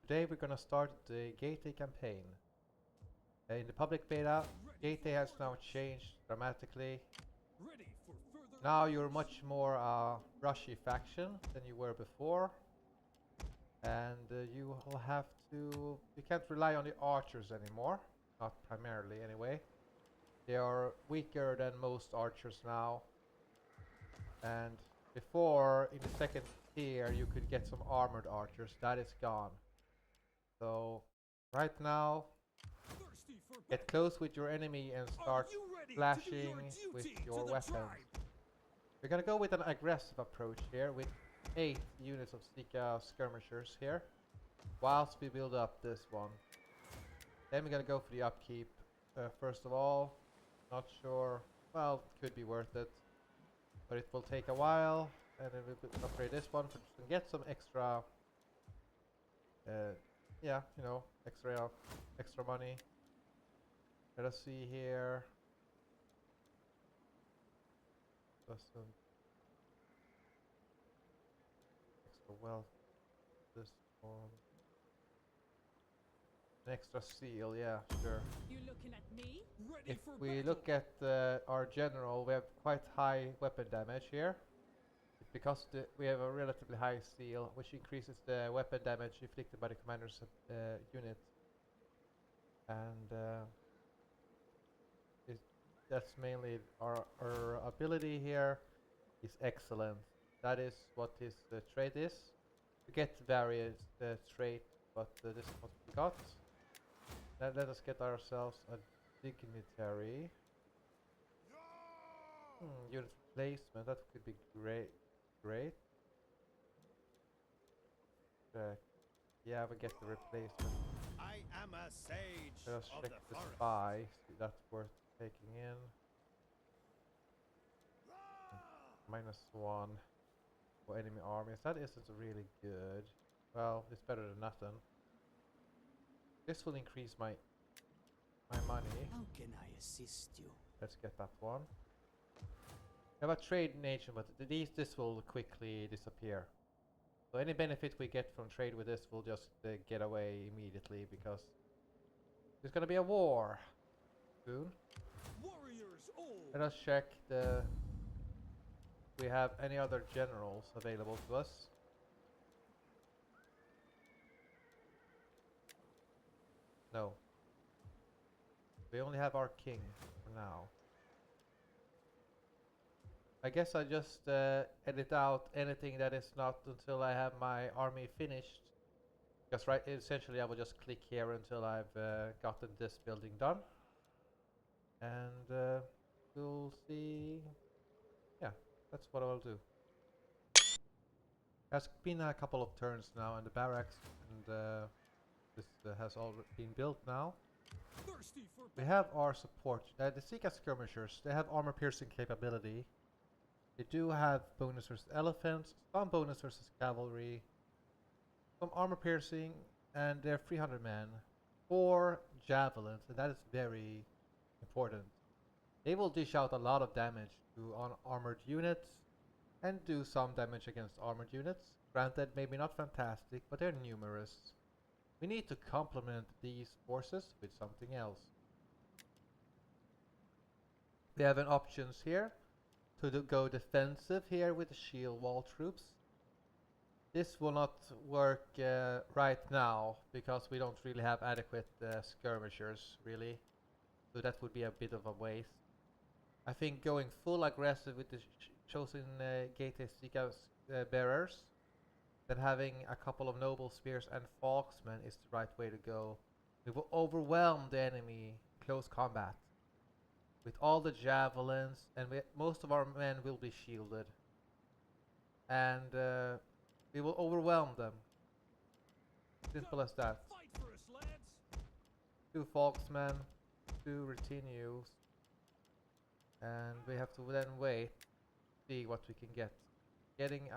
Today we're gonna start the Getae campaign. In the public beta, Getae has now changed dramatically. Now you're much more rushy faction than you were before. And you will have to... You can't rely on the archers anymore. Not primarily anyway. They are weaker than most archers now. And before, in the second tier, you could get some armored archers. That is gone. So, right now, get close with your enemy and start flashing with your weapons. We're gonna go with an aggressive approach here with 8 units of Sika skirmishers here, whilst we build up this one. Then we're gonna go for the upkeep. First of all, not sure, well, could be worth it, but it will take a while, and then we'll upgrade this one to get some extra, yeah, you know, extra money. Let us see here. Doesn't extra wealth. This one. An extra seal, yeah, sure. You looking at me? If we look at our general, we have quite high weapon damage here. Because we have a relatively high seal, which increases the weapon damage inflicted by the commander's unit. And that's mainly our ability here is excellent. That is what his trait is. You get various trait, but this is what we got. Let us get ourselves a dignitary. Unit replacement, that could be great. Yeah, we get the replacement. I am a sage. Let us of check the the forest. spy. See, that's worth taking in. -1 for enemy armies. That isn't really good. Well, it's better than nothing. This will increase my money. How can I assist you? Let's get that one. We have a trade nation, but this will quickly disappear. So any benefit we get from trade with this will just get away immediately because there's gonna be a war soon. Warriors all. Let us check the... we have any other generals available to us. No. We only have our king for now. I guess I just edit out anything that is not until I have my army finished. Because essentially I will just click here until I've gotten this building done. And we'll see. Yeah, that's what I'll do. Has been a couple of turns now, and the barracks and this has all been built now. We have our support. The Sika skirmishers, they have armor piercing capability. They do have bonus versus elephants, some bonus versus cavalry, some armor piercing, and they're 300 men. 4 javelins, and that is very important. They will dish out a lot of damage to armored units and do some damage against armored units. Granted, maybe not fantastic, but they're numerous. We need to complement these forces with something else. We have an options here to go defensive here with the shield wall troops. This will not work right now because we don't really have adequate skirmishers really, so that would be a bit of a waste. I think going full aggressive with the chosen Getae Sika bearers, then having a couple of noble spears and falksmen is the right way to go. We will overwhelm the enemy in close combat with all the javelins, and most of our men will be shielded, and we will overwhelm them. Simple as that. 2 falksmen, 2 retinues, and we have to then wait, see what we can get. Getting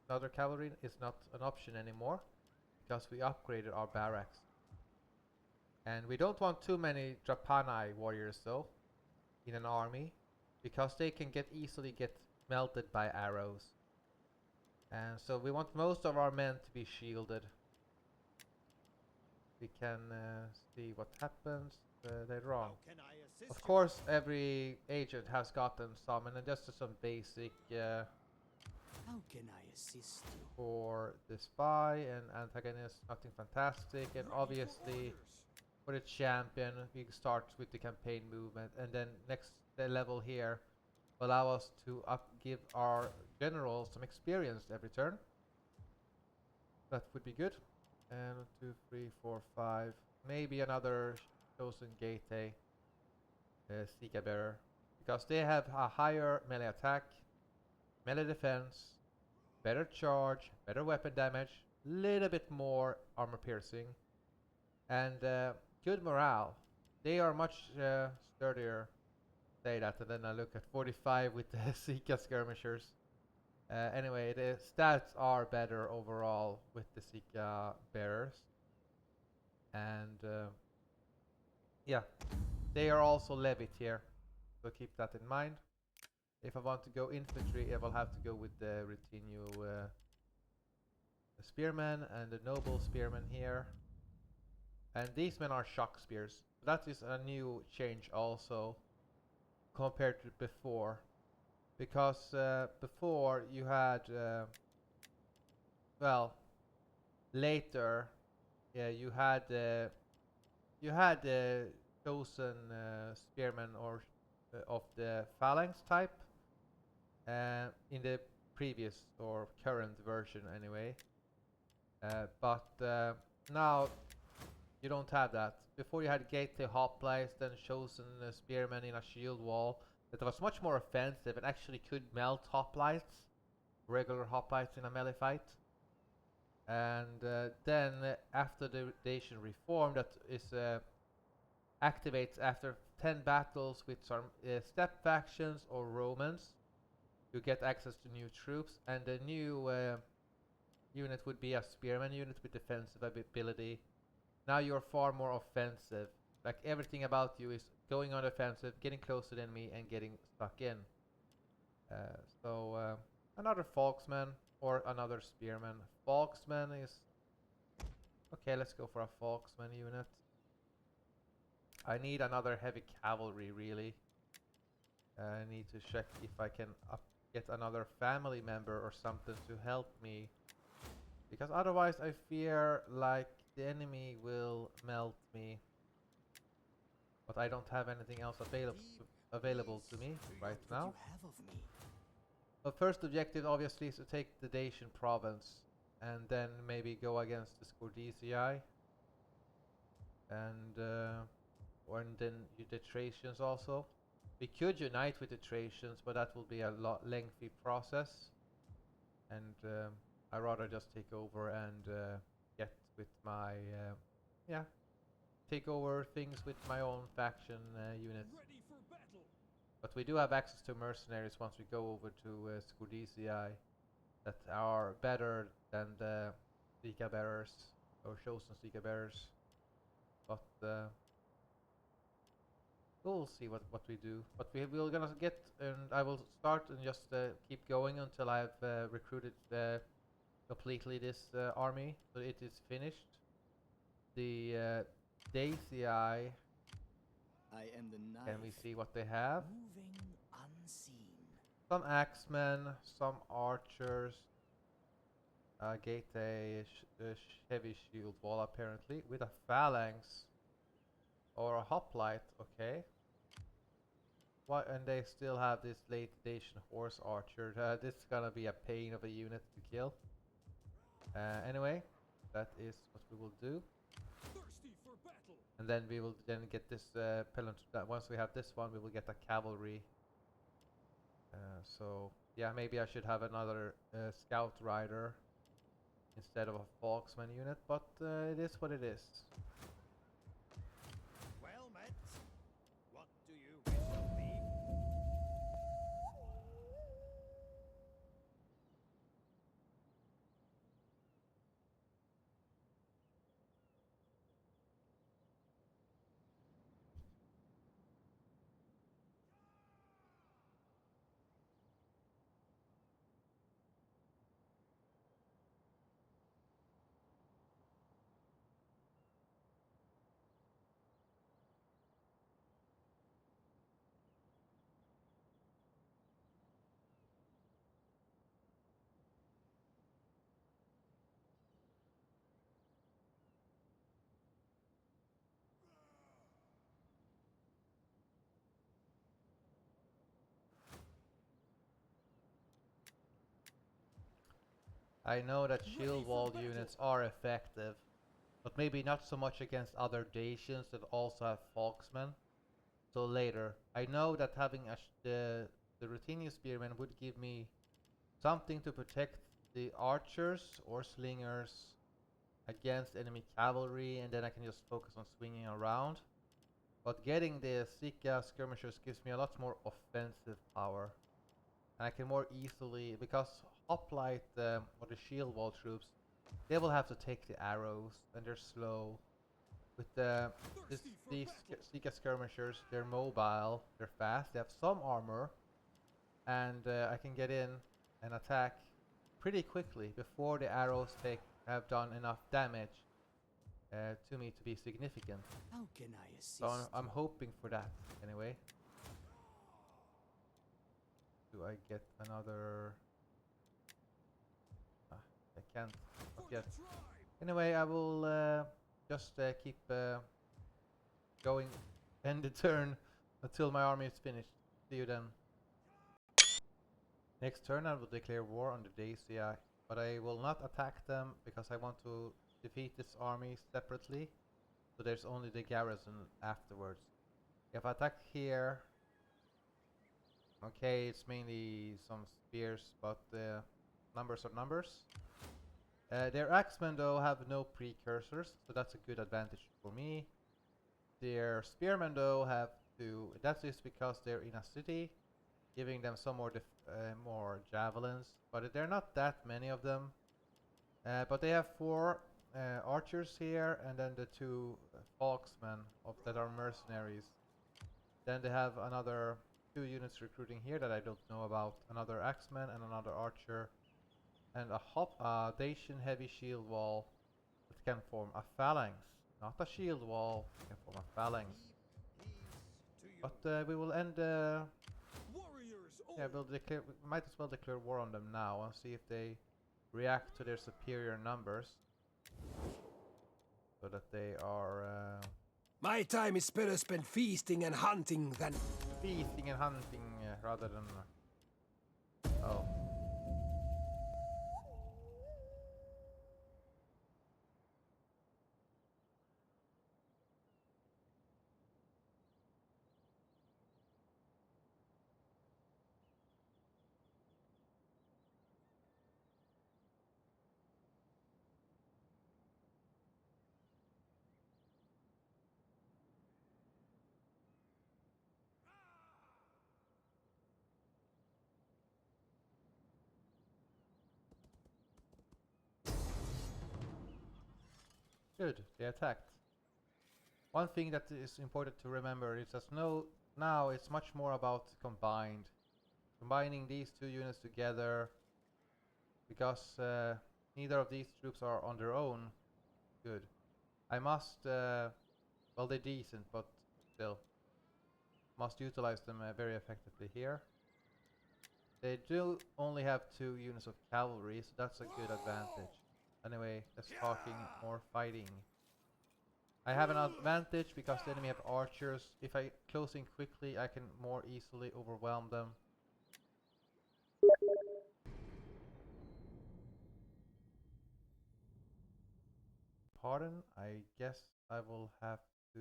another cavalry is not an option anymore because we upgraded our barracks. And we don't want too many Drapanai warriors though in an army because they can easily get melted by arrows. And so we want most of our men to be shielded. we can see what happens later on. How can I assist Of you? course, every agent has gotten some, and just some basic How can I assist you? for the spy and antagonist, nothing fantastic, and obviously for the champion, we start with the campaign movement, and then next level here will allow us to give our generals some experience every turn. That would be good. And 2, 3, 4, 5, maybe another chosen Getae Sika bearer, because they have a higher melee attack, melee defense, better charge, better weapon damage, little bit more armor piercing, and good morale. They are much sturdier. Say that, and then I look at 45 with the Sika skirmishers. Anyway, the stats are better overall with the Sika bearers, and yeah, they are also levied here, so keep that in mind. If I want to go infantry, I will have to go with the retinue spearmen and the noble spearmen here. And these men are shock spears. That is a new change also compared to before. Because before you had, well, later, yeah, you had chosen spearmen or of the phalanx type in the previous or current version anyway. But now you don't have that. Before you had Getae hoplites, then chosen spearmen in a shield wall that was much more offensive and actually could melt hoplites, regular hoplites in a melee fight. And then after the Dacian reform, that is activates after 10 battles with some step factions or Romans. You get access to new troops, and the new unit would be a spearman unit with defensive ability. Now you're far more offensive. Like everything about you is going on offensive, getting close to the enemy, and getting stuck in. So another Folksman or another spearman. Folksman is okay. Let's go for a Folksman unit. I need another heavy cavalry, really. I need to check if I can get another family member or something to help me, because otherwise I fear like the enemy will melt me. But I don't have anything else available to me right now. The first objective obviously is to take the Dacian province, and then maybe go against the Scordisii, and then the Thracians also. We could unite with the Thracians, but that will be a lengthy process, and I rather just take over and get with my yeah, take over things with my own faction units. But we do have access to mercenaries once we go over to Scordisii that are better than the Sika bearers or chosen Sika bearers. But we'll see what we do. But we're gonna get, and I will start and just keep going until I've recruited completely this army, so it is finished. The Daisy Eye. I am the knife. Can we see what they have? Moving unseen. Some axemen, some archers. Getae heavy shield wall apparently with a phalanx or a hoplite. Okay. What? And they still have this late Dacian horse archer. This is gonna be a pain of a unit to kill. Anyway, that is what we will do. And then we will then get this once we have this one, we will get a cavalry. So yeah, maybe I should have another scout rider instead of a Volksman unit, but it is what it is. Well met. What do you wish of me? I know that shield wall units are effective, but maybe not so much against other Dacians that also have Folksmen. So later, I know that having the Ruthenian Spearmen would give me something to protect the archers or slingers against enemy cavalry, and then I can just focus on swinging around. But getting the Sika skirmishers gives me a lot more offensive power. And I can more easily, because hoplite or the shield wall troops, they will have to take the arrows, and they're slow. With these Sika skirmishers, they're mobile, they're fast, they have some armor, and I can get in and attack pretty quickly before the arrows have done enough damage to me to be significant. How can I assist? So I'm hoping for that anyway. Do I get another? I can't. Not yet. Anyway, I will just keep going, end the turn until my army is finished. See you then. Next turn I will declare war on the Dacia, but I will not attack them because I want to defeat this army separately. So there's only the garrison afterwards. If I attack here, okay, it's mainly some spears, but numbers are numbers. Their axemen though have no precursors, so that's a good advantage for me. Their spearmen though have to, that is because they're in a city, giving them some more javelins, but there are not that many of them. But they have 4 archers here, and then the 2 folksmen that are mercenaries. Then they have another 2 units recruiting here that I don't know about, another axeman and another archer, and a Dacian heavy shield wall that can form a phalanx. Not a shield wall, it can form a phalanx. But we will end yeah, we might as well declare war on them now and see if they react to their superior numbers. So that they are My time is better spent feasting and hunting than feasting and hunting rather than oh. Good, they attacked. One thing that is important to remember is that now it's much more about combining these 2 units together, because neither of these troops are on their own good. I must well, they're decent, but still must utilize them very effectively here. They do only have 2 units of cavalry, so that's a good advantage. Anyway, let's talking more fighting. I have an advantage because the enemy have archers. If I close in quickly, I can more easily overwhelm them. Pardon, I guess I will have to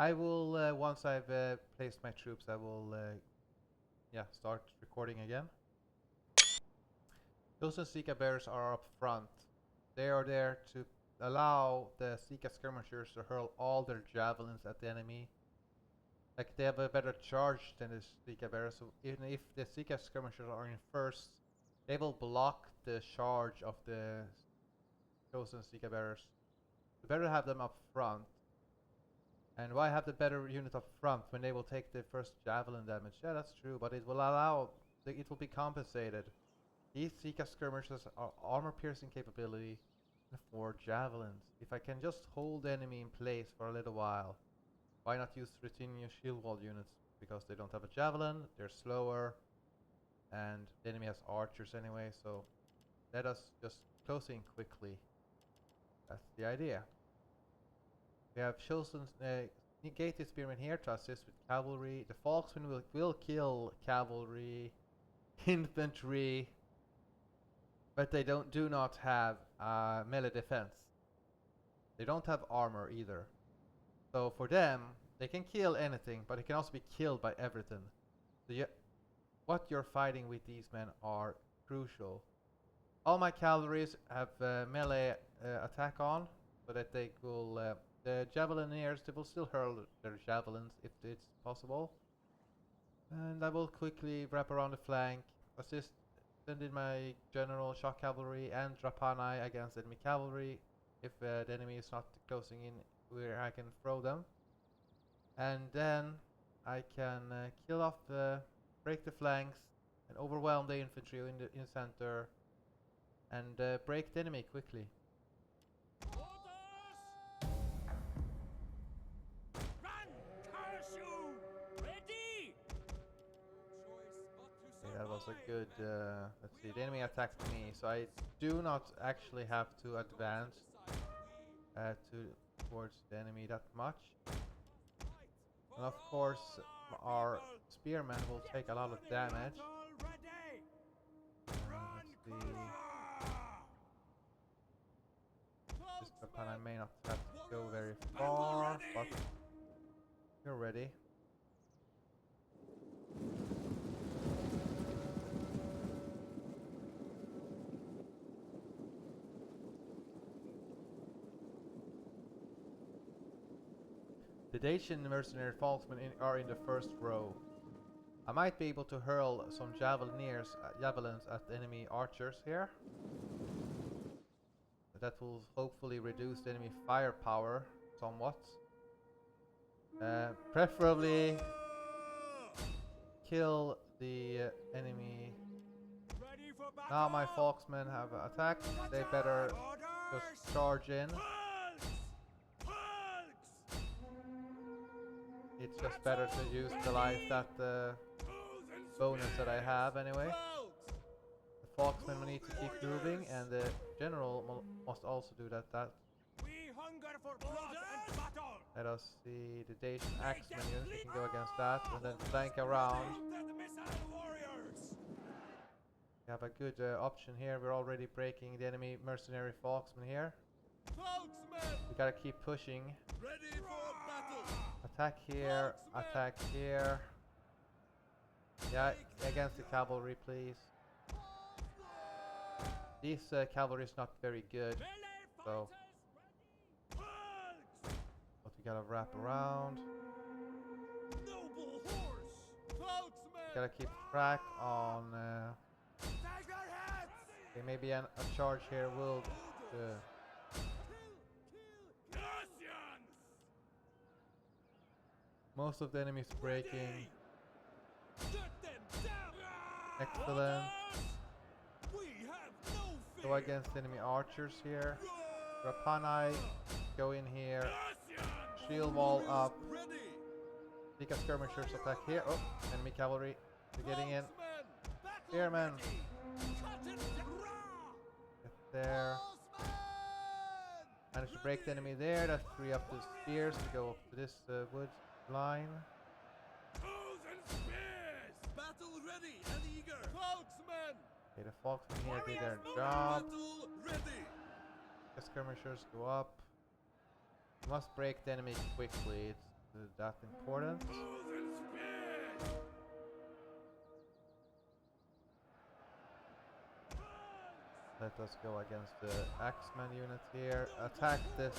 I will once I've placed my troops, I will yeah, start recording again. Those Sika bears are up front. They are there to allow the Sika skirmishers to hurl all their javelins at the enemy. Like, they have a better charge than the Sika bears, so even if the Sika skirmishers are in first, they will block the charge of the chosen Sika bearers. You better have them up front. And why have the better unit up front when they will take the first javelin damage? Yeah, that's true, but it will it will be compensated. These Sika skirmishers are armor piercing capability and 4 javelins. If I can just hold the enemy in place for a little while, why not use Ruthenian shield wall units? Because they don't have a javelin, they're slower, and the enemy has archers anyway, so let us just close in quickly. That's the idea. We have chosen Getae Spearmen here to assist with cavalry. The Falksmen will kill cavalry, infantry, but they do not have melee defense. They don't have armor either. So for them, they can kill anything, but it can also be killed by everything. So what you're fighting with these men are crucial. All my cavalries have melee attack on, so that they will. The javelineers, they will still hurl their javelins if it's possible. And I will quickly wrap around the flank, assist, send in my general shock cavalry and Drapanai against enemy cavalry if the enemy is not closing in where I can throw them. And then I can kill off break the flanks and overwhelm the infantry in the center and break the enemy quickly. Okay, that was a good, let's see, the enemy attacked me, so I do not actually have to advance towards the enemy that much. And of course, our spearmen will take a lot of damage. Let's see. This weapon I may not have to go very far, but you're ready. The Dacian mercenary falksmen are in the first row. I might be able to hurl some javelins at enemy archers here. That will hopefully reduce the enemy firepower somewhat. Preferably kill the enemy. Now my falksmen have attacked. They better just charge in. It's just better to use the life that bonus that I have anyway. The Falksmen need to keep moving, and the general must also do that. Let us see the Dacian Axemen unit. We can go against that, and then flank around. We have a good option here. We're already breaking the enemy mercenary Falksmen here. We gotta keep pushing. Ready for battle. Attack here, attack here. Yeah, against the cavalry, please. This cavalry is not very good, so. But we gotta wrap around. We gotta keep track on. Okay, maybe a charge here will. Most of the enemies breaking. Excellent. Go against enemy archers here. Rapanai, go in here. Shield wall up. Sika skirmishers attack here. Oh, enemy cavalry. They're getting in. Spearmen. Get there. Managed to break the enemy there. That's free up the spears to go up to this wood line. Battle ready and eager. Falksmen. Okay, the Falksmen here did their job. Battle ready. The skirmishers go up. You must break the enemy quickly. It's that important. Let us go against the Axeman unit here. Attack this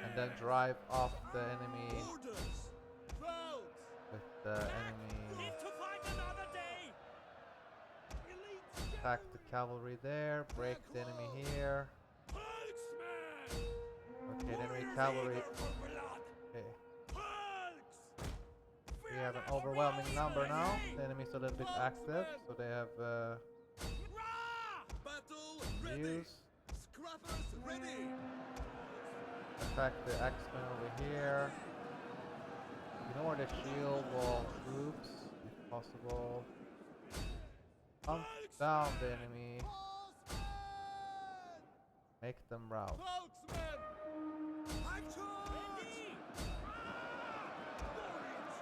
and then drive off the enemy with the enemy. Attack the cavalry there, break the enemy here. Okay, the enemy cavalry. Okay. We have an overwhelming number now. The enemy's a little bit active, so they have use. Attack the Axemen over here. Ignore the shield wall troops, if possible. Hunt down the enemy. Make them rout.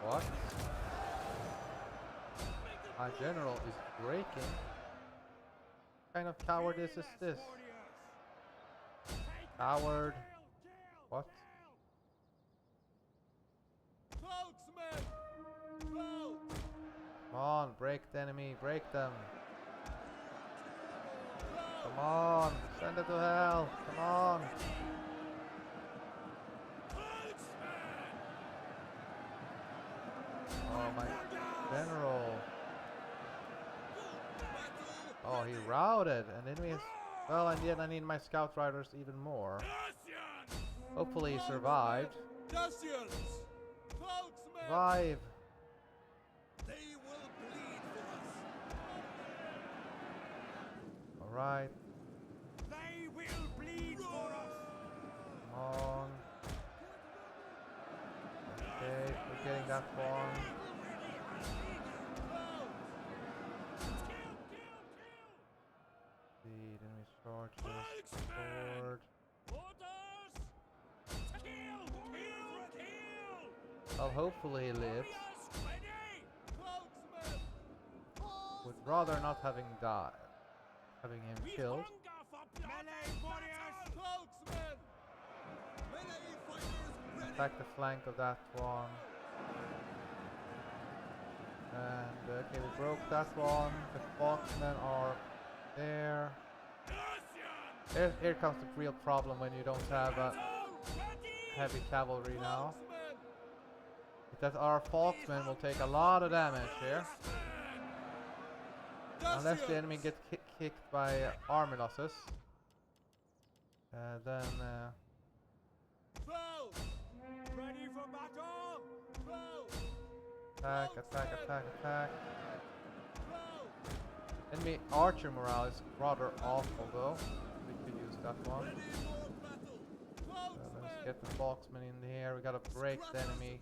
What? My general is breaking. What kind of cowardice is this? Coward. What? Come on, break the enemy, break them. Come on, send it to hell. Come on. Oh, my general. Oh, he routed. And enemy is... Well, and yet I need my scout riders even more. Hopefully he survived. Survive. Alright. They will bleed for us. Come on. Okay, we're getting that one. The enemy charges forward. Well, hopefully he lives. Would rather not having died. Having him killed. Attack the flank of that one. And okay, we broke that one. The Foxmen are there. Here comes the real problem when you don't have heavy cavalry now. Because our Foxmen will take a lot of damage here. Unless the enemy gets kicked by army losses. Then... Ready for battle! Attack, attack, attack, attack. Enemy archer morale is rather awful though. We could use that one. Let's get the Foxmen in here. We gotta break the enemy.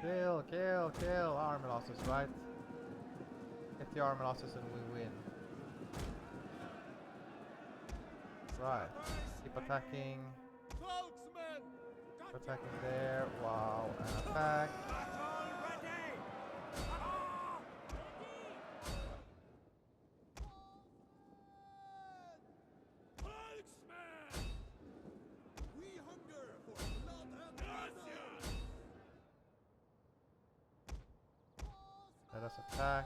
Kill, kill, kill. Army losses, right? Get the army losses and we win. Right. Keep attacking. Keep attacking there. Wow. And attack. Let us attack.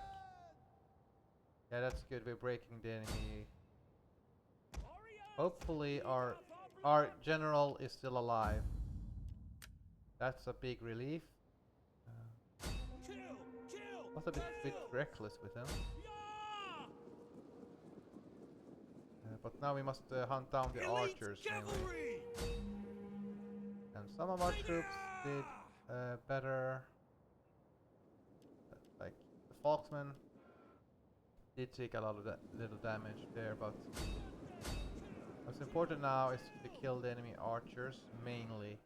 Yeah, that's good. We're breaking the enemy. Hopefully our general is still alive. That's a big relief. Was a bit reckless with him. But now we must hunt down the archers mainly. And some of our troops did better. Like the Foxmen did take a lot of little damage there, but what's important now is to kill the enemy archers mainly.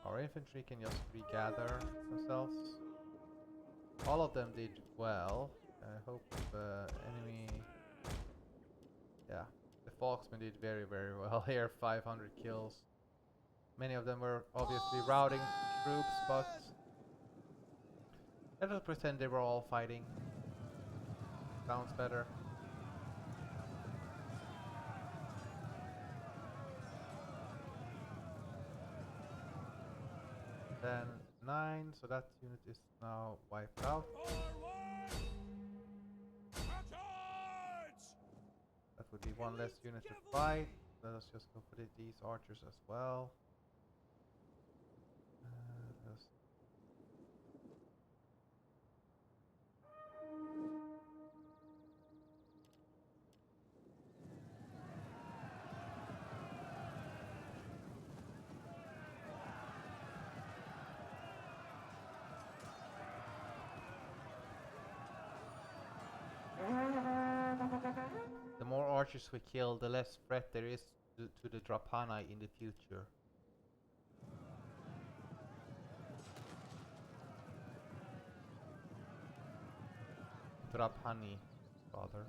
Our infantry can just regather themselves. All of them did well. I hope enemy... Yeah, the Foxmen did very well here, 500 kills. Many of them were obviously routing troops, but let us pretend they were all fighting. Sounds better. Then 9, so that unit is now wiped out. That would be one less unit to fight. Let us just go for these archers as well. The more archers we kill, the less threat there is to the Drapani in the future. drop honey, father.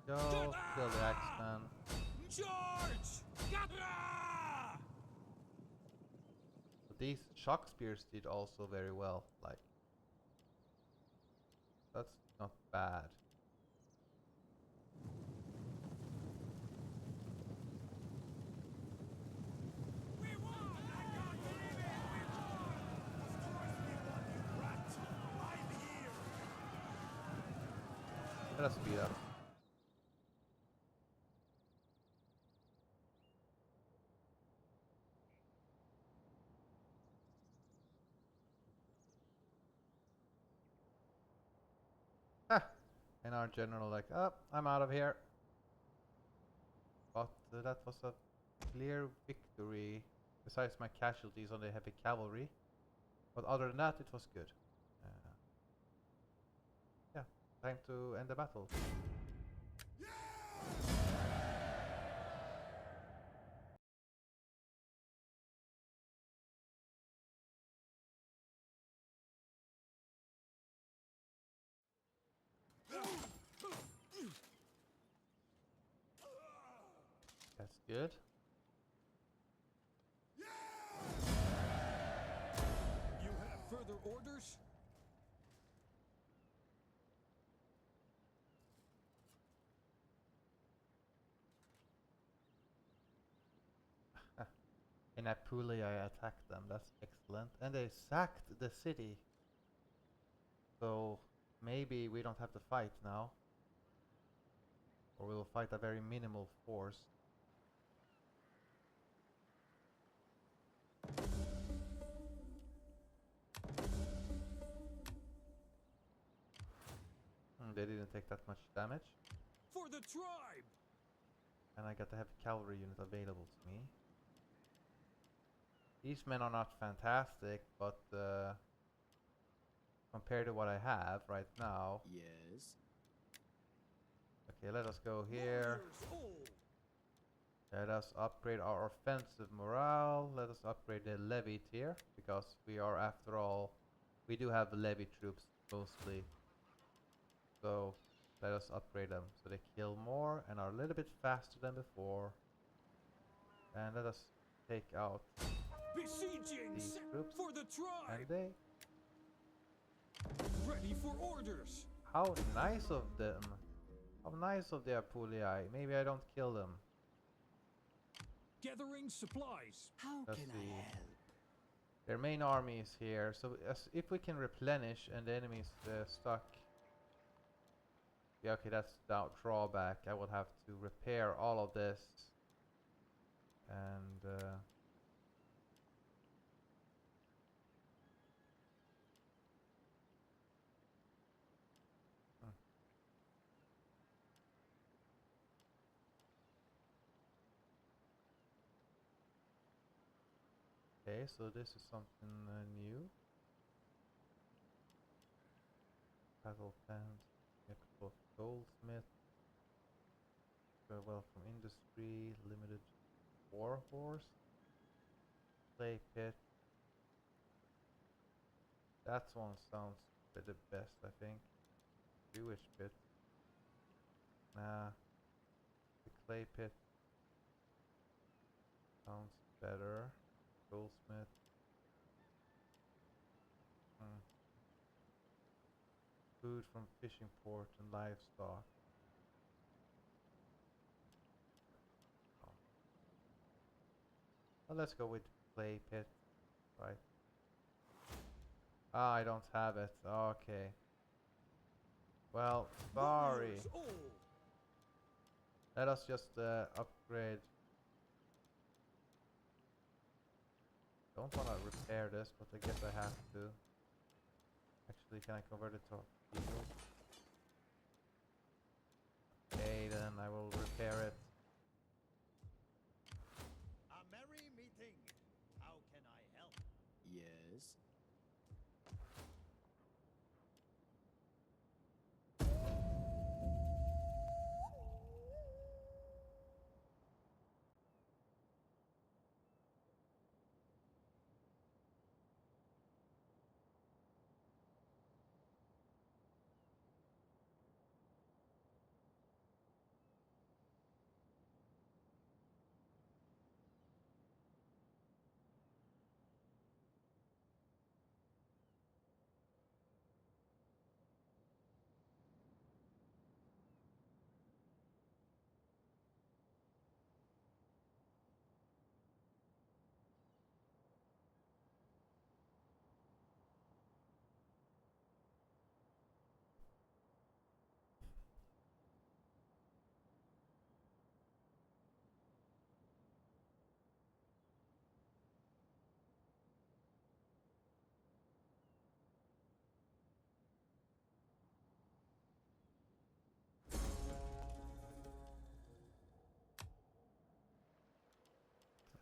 Go kill the Axeman. Charge! Getae! But these shock spears did also very well. Like, that's not bad. We won! I can't believe it! We won! Of course we won, you rat! I'm here! Let us speed up. Ah! And our general like, oh, I'm out of here. But that was a clear victory. Besides my casualties on the heavy cavalry. But other than that, it was good. Yeah, time to end the battle. That's good. You have further orders? In Apulia, I attacked them. That's excellent. And they sacked the city. So maybe we don't have to fight now. Or we will fight a very minimal force. They didn't take that much damage. For the tribe! And I got the heavy cavalry unit available to me. These men are not fantastic, but compared to what I have right now. Yes. Okay, let us go here. Let us upgrade our offensive morale. Let us upgrade the levy tier, because we are, after all, we do have levy troops mostly. So let us upgrade them so they kill more and are a little bit faster than before. And let us take out Besieging these troops. for the tribe! And they... Ready for orders! How nice of them! How nice of the Apulii. Maybe I don't kill them. Gathering supplies. How Let's can see. I help? Their main army is here, so if we can replenish and the enemy is stuck. Yeah, okay, that's the drawback. I will have to repair all of this. And okay, so this is something new. Battle plans, export goldsmith, farewell from industry, limited war horse, clay pit. That one sounds the best, I think. Jewish pit. Nah, the clay pit sounds better. Goldsmith. Food from fishing port and livestock. Oh. Well, let's go with clay pit, right? Ah, I don't have it. Okay. Well, sorry. Let us just upgrade. Don't wanna repair this, but I guess I have to. Actually, can I convert it to eagle? Okay, then I will repair it. A merry meeting. How can I help? Yes.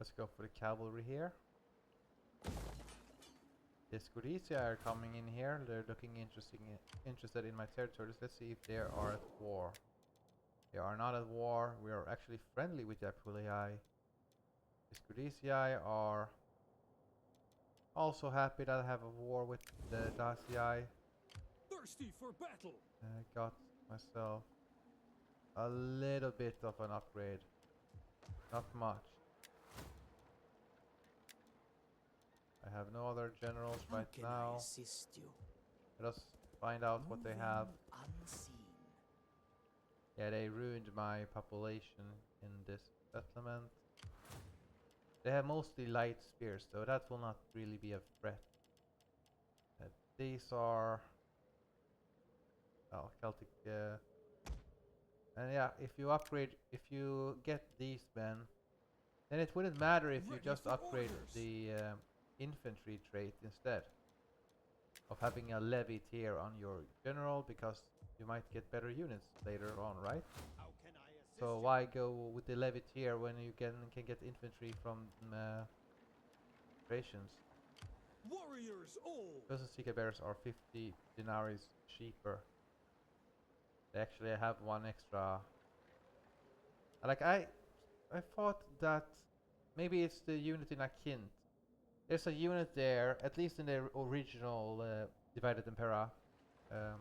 Let's go for the cavalry here. The Getae are coming in here. They're looking interested in my territories. Let's see if they are at war. They are not at war. We are actually friendly with the Apuliae. The Getae are also happy that I have a war with the Daciae. Thirsty for battle. I got myself a little bit of an upgrade. Not much. I have no other generals right How can now. I assist you? Let us find out what they have. Unseen. Yeah, they ruined my population in this settlement. They have mostly light spears, so that will not really be a threat. These are Celtic. And yeah, if you get these men, then it wouldn't matter if you Ready just for upgrade orders. the infantry trait instead of having a levy tier on your general, because you might get better units later on, right? How can I assist So you? why go with the levy tier when you can get infantry from rations? Warriors all. Those Seeker bears are 50 denaries cheaper. They actually have one extra. Like I thought that maybe it's the unit in Akint. There's a unit there, at least in the original Divided Impera. It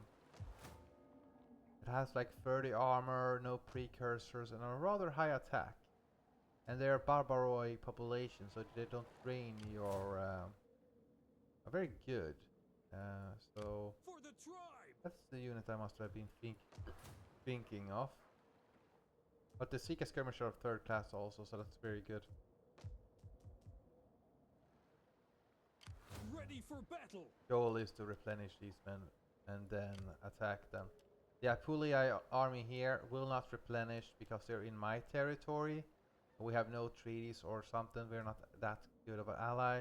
has like 30 armor, no precursors, and a rather high attack. And they're Barbaroi population, so they don't drain your. Are very good. So For the tribe. that's the unit I must have been thinking of. But the Seeker skirmisher of 3rd class also, so that's very good. Ready for battle. Goal is to replenish these men and then attack them. The Apuliae army here will not replenish because they're in my territory. We have no treaties or something. We're not that good of an ally.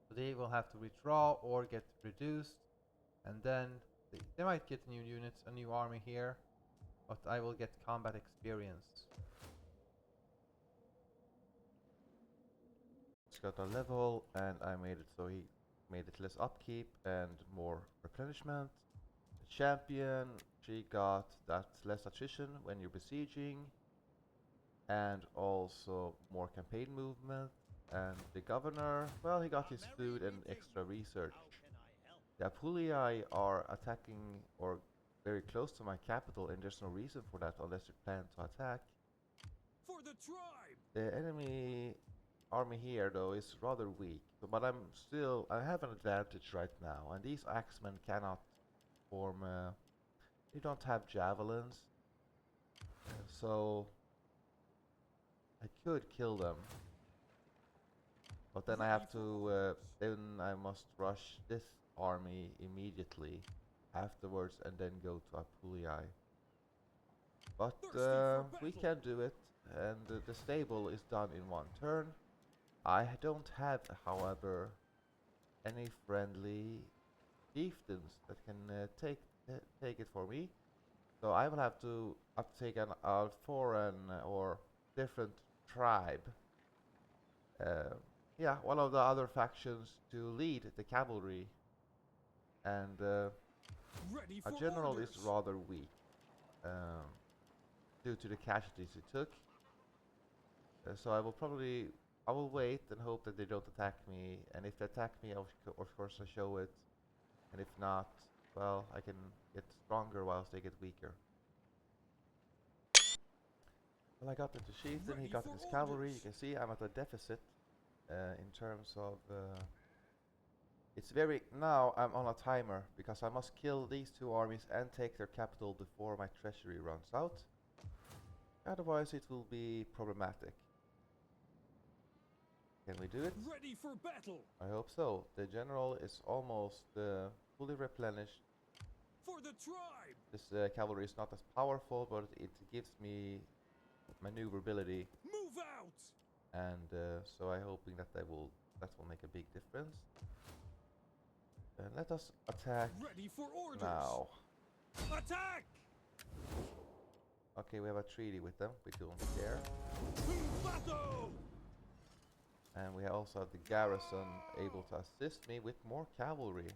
So they will have to withdraw or get reduced. And then they might get new units, a new army here. But I will get combat experience. It's got a level, and I made it so he made it less upkeep and more replenishment. The champion, she got that less attrition when you're besieging, and also more campaign movement. And the governor, well, he got his food and extra research. The Apuliae are attacking or very close to my capital, and there's no reason for that unless you plan to attack. For the tribe. The enemy army here though is rather weak, but I have an advantage right now, and these axemen cannot form. They don't have javelins, so I could kill them. But then I have to. Then I must rush this army immediately afterwards, and then go to Apuliae. But we can do it, and the stable is done in one turn. I don't have, however, any friendly chieftains that can take it for me. So I will have to take a foreign or different tribe. Yeah, one of the other factions to lead the cavalry, and Ready our for general orders. is rather weak due to the casualties he took. So I will wait and hope that they don't attack me, and if they attack me, of course I show it, and if not, well, I can get stronger whilst they get weaker. Well, I got into chieftain, he got his cavalry. You can see I'm at a deficit in terms of. Now I'm on a timer because I must kill these two armies and take their capital before my treasury runs out. Otherwise, it will be problematic. Can we do it? Ready for battle. I hope so. The general is almost fully replenished. For the tribe. This cavalry is not as powerful, but it gives me maneuverability, Move out. and so I'm hoping that that will make a big difference. Let us attack Ready for orders. now. Attack. Okay, we have a treaty with them. We don't care. Battle. And we also have the garrison able to assist me with more cavalry.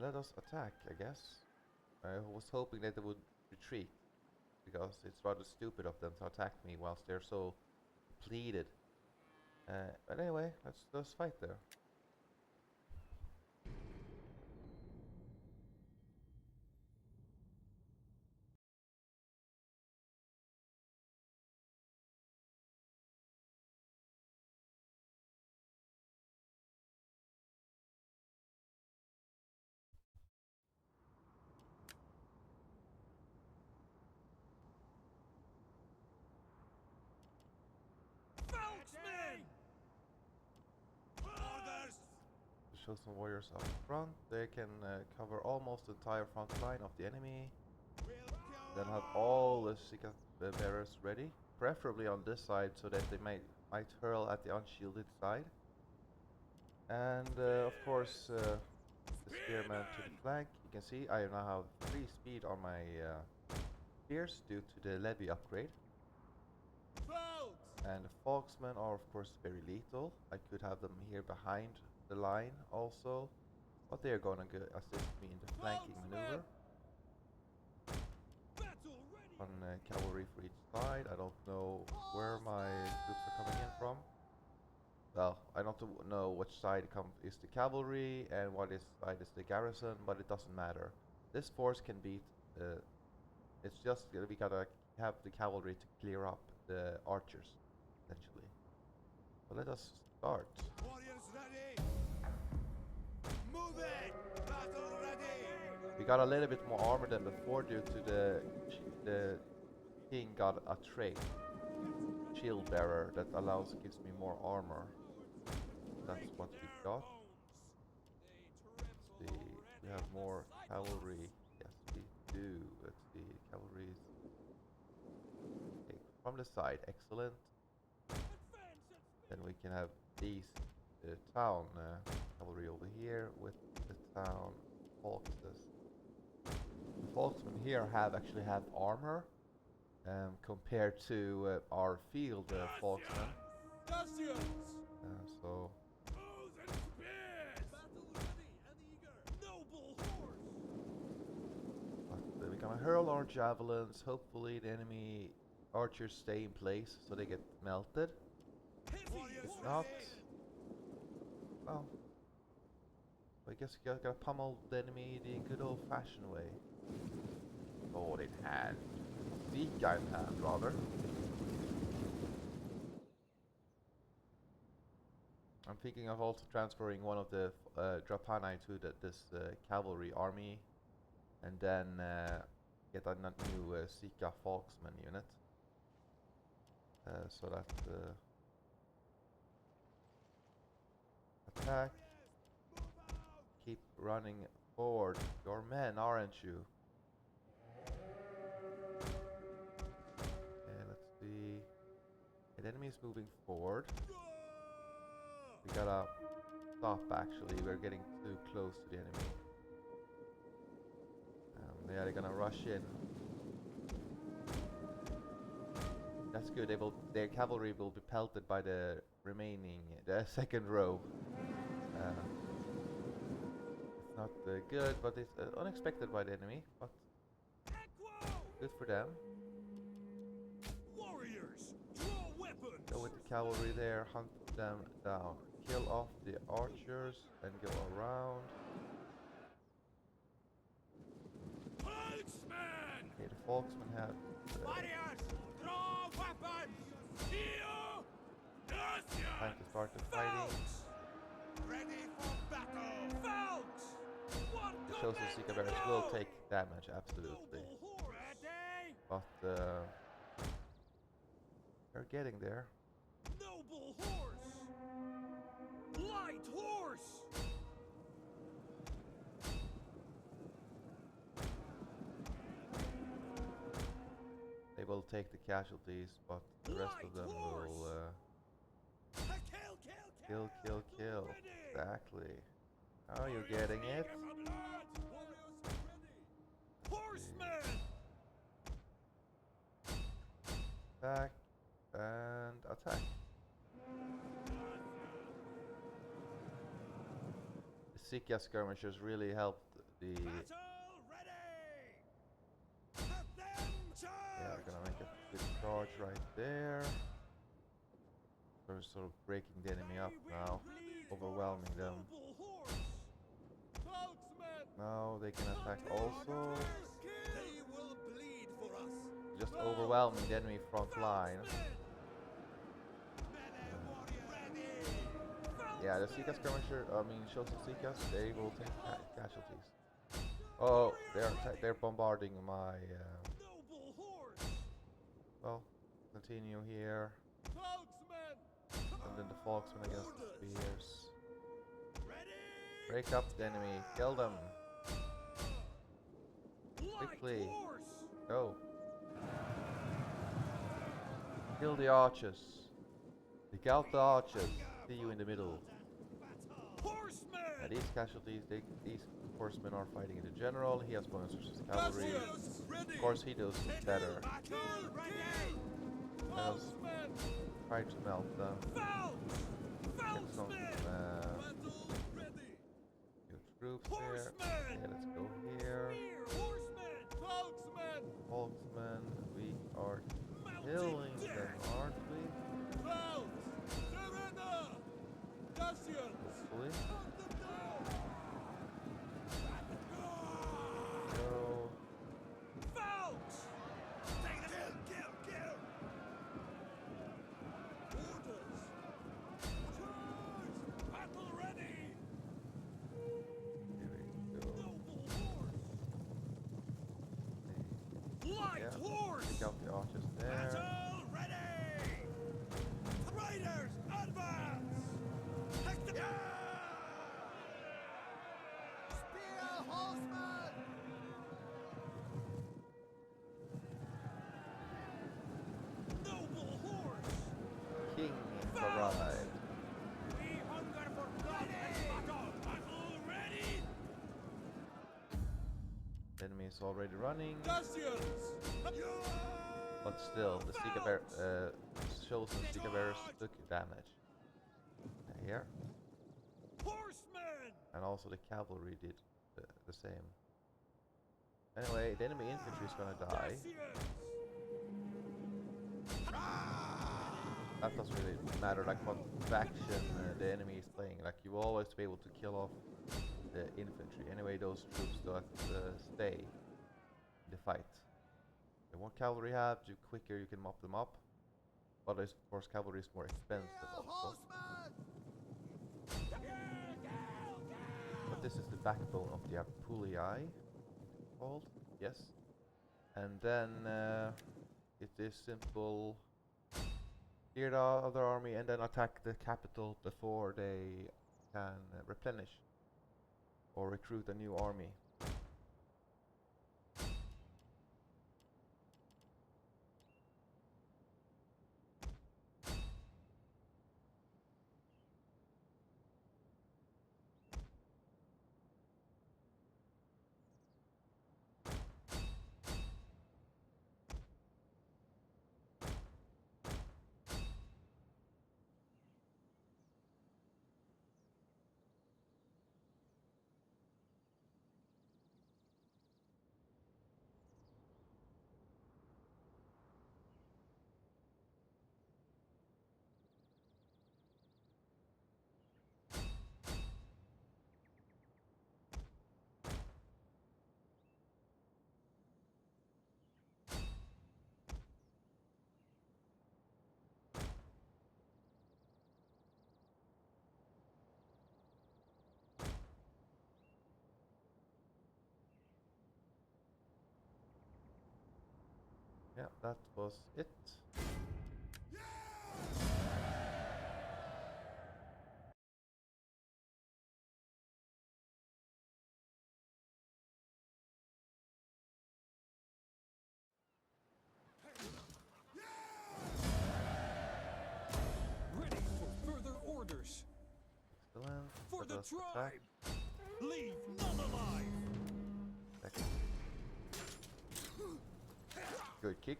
Let us attack, I guess. I was hoping that they would retreat, because it's rather stupid of them to attack me whilst they're so depleted. But anyway, let's fight there. Spokesman! Orders! To show some warriors up front, they can cover almost the entire front line of the enemy. Then have all the Sika bearers ready, preferably on this side, so that they might hurl at the unshielded side. And of course, the spearman to the flank. You can see I now have 3 speed on my spears due to the levy upgrade. And the Foxmen are of course very lethal. I could have them here behind the line also, but they are gonna assist me in the flanking maneuver. On cavalry for each side. I don't know where my troops are coming in from. Well, I don't know which side is the cavalry and what side is the garrison, but it doesn't matter. This force can beat. It's just we gotta have the cavalry to clear up the archers, essentially. So let us start. Warriors ready! Move it! Battle ready! We got a little bit more armor than before due to the king got a trait, shield bearer, that gives me more armor. That's what we got. Let's see, we have more cavalry. Yes, we do. Let's see, cavalry. Okay, from the side, excellent. Then we can have these town cavalry over here with the town foxes. The foxmen here actually have armor compared to our field foxmen. So we're gonna hurl our javelins. Hopefully the enemy archers stay in place so they get melted. If not, well, I guess we gotta pummel the enemy the good old-fashioned way. Sword in hand. Zika in hand, rather. I'm thinking of also transferring one of the Drapani to this cavalry army, and then get a new Zika Foxman unit. So that attack. Keep running forward. Your men, aren't you? Okay, let's see. The enemy is moving forward. We gotta stop, actually. We're getting too close to the enemy. Yeah, they're gonna rush in. That's good. Their cavalry will be pelted by the second row. It's not good, but it's unexpected by the enemy. But good for them. Warriors, draw weapons. Go with the cavalry there, hunt them down, kill off the archers, and go around. Okay, the Folksmen have. Warriors, draw weapons. Time to start the fighting. Ready for battle. The chosen Zika bearers will take damage, absolutely. But they're getting there. Noble horse. Light horse. They will take the casualties, but the rest of them will kill. Exactly. Oh, you're getting it. Attack and attack. The Sika skirmishers really helped the. Battle ready! Have them charge! Yeah, we're gonna make a good charge right there. So we're sort of breaking the enemy up now, overwhelming them. Noble horse! Spokesman! Now they can attack also. They will bleed for us. Just overwhelming the enemy front line. Yeah, the Sika skirmisher, shows the Sikas, they will take casualties. Oh, they're bombarding my. Noble horse! Well, continue here, Spokesman! and then the Foxman against the spears. Ready! Break up the enemy, kill them. Quickly. Light horse! Go. Kill the archers. Take out the archers. See you in the middle. Horsemen! Now these casualties, these horsemen are fighting in the general. He has bonus versus cavalry. Cassius, ready! Of course, he does better. Battle ready! Let us Horsemen! try to melt them. Foul! Get some Battle ready! new troops there. Horsemen! Okay, let's go here. Spear! Horsemen! Spokesman! Volksmen, we are Mounted killing them, death! aren't we? Clouds! Serena! Cassians! Hopefully. Hunt them down! Go. Fouls! Take them! Kill! Orders! Charge! Battle ready! Here we go. Noble horse! Light Yeah, horse! take out the archers there. Battle ready! Riders, advance! Take them down! Spear horseman! Noble horse! King arrived. We hunger for blood and battle! Battle ready! Enemy is already running, Cassians! but still, the chosen Sika bearers took damage. Here, Horsemen! and also the cavalry did the same. Anyway, the enemy infantry is gonna die. That doesn't really matter, like what faction the enemy is playing. Like you will always be able to kill off the infantry. Anyway, those troops don't stay in the fight. The more cavalry you have, the quicker you can mop them up. But of course, cavalry is more expensive also. But this is the backbone of the Apuliae, called, yes. And then it is simple. Clear the other army and then attack the capital before they can replenish or recruit a new army. Yeah, that was it. Ready for further orders. Excellent. For Let the us attack. tribe! Leave none alive! Attack. Good kick.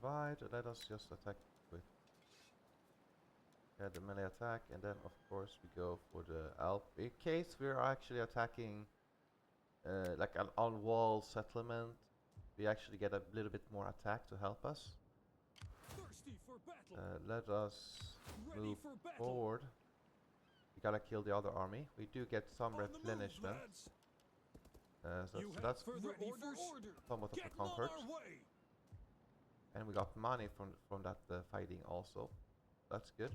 divide. Let us just attack with the melee attack, and then of course we go for the Alp. In case we're actually attacking like an on-wall settlement, we actually get a little bit more attack to help us. Thirsty for battle. Let us Ready move for battle. forward. We gotta kill the other army. We do get some On the move, replenishment. lads. So You that's have further orders? somewhat of a Getting on comfort. our way. And we got money from that fighting also. That's good.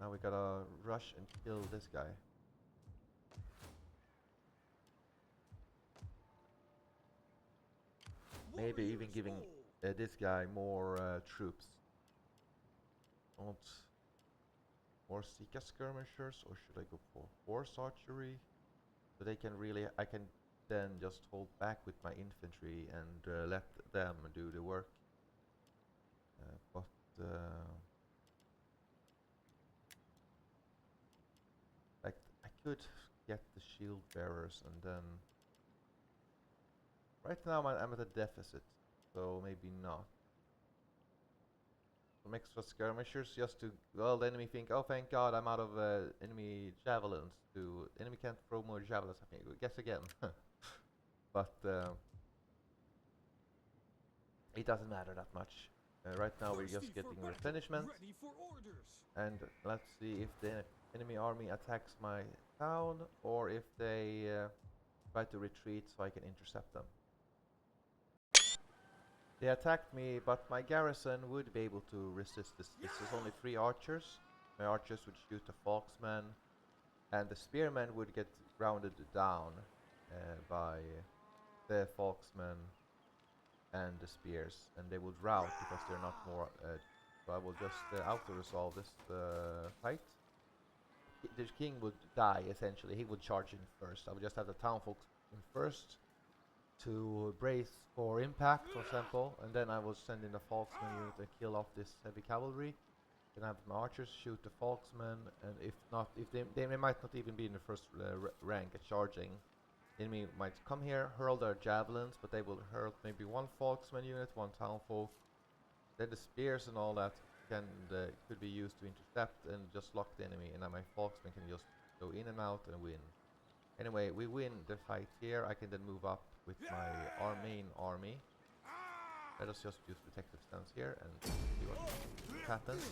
Now we gotta rush and kill this guy. Maybe even Warriors giving all. this guy more troops. Want more Sika skirmishers, or should I go for horse archery? So they can really, I can then just hold back with my infantry and let them do the work. But like I could get the shield bearers, and then right now I'm at a deficit, so maybe not. Some extra skirmishers just to, well, the enemy think, oh thank god I'm out of enemy javelins. Enemy can't throw more javelins at me. Guess again. But it doesn't matter that much. Right now we're just getting replenishment. Ready for orders. And let's see if the enemy army attacks my town, or if they try to retreat so I can intercept them. They attacked me, but my garrison would be able to resist this. This is only 3 archers. My archers would shoot the foxmen, and the spearmen would get grounded down by the foxmen and the spears, and they would rout because they're not more. So I will just auto-resolve this fight. The king would die essentially. He would charge in first. I would just have the townfolk in first to brace for impact, for example, and then I will send in the foxman unit and kill off this heavy cavalry. Then have my archers shoot the foxmen, and if not, if they might not even be in the first rank at charging. The enemy might come here, hurl their javelins, but they will hurl maybe 1 foxman unit, 1 townfolk. Then the spears and all that could be used to intercept and just lock the enemy, and then my foxmen can just go in and out and win. Anyway, we win the fight here. I can then move up with my main army. Let us just use protective stance here and see what happens.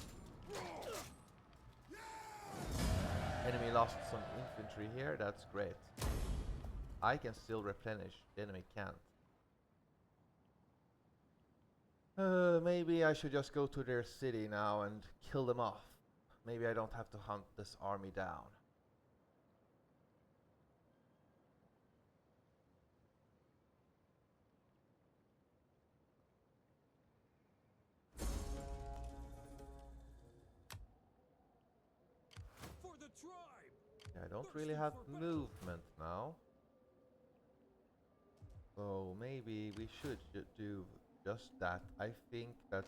Enemy lost some infantry here. That's great. I can still replenish. The enemy can't. Maybe I should just go to their city now and kill them off. Maybe I don't have to hunt this army down. For the tribe. Yeah, I don't really have movement now. So maybe we should do just that. I think that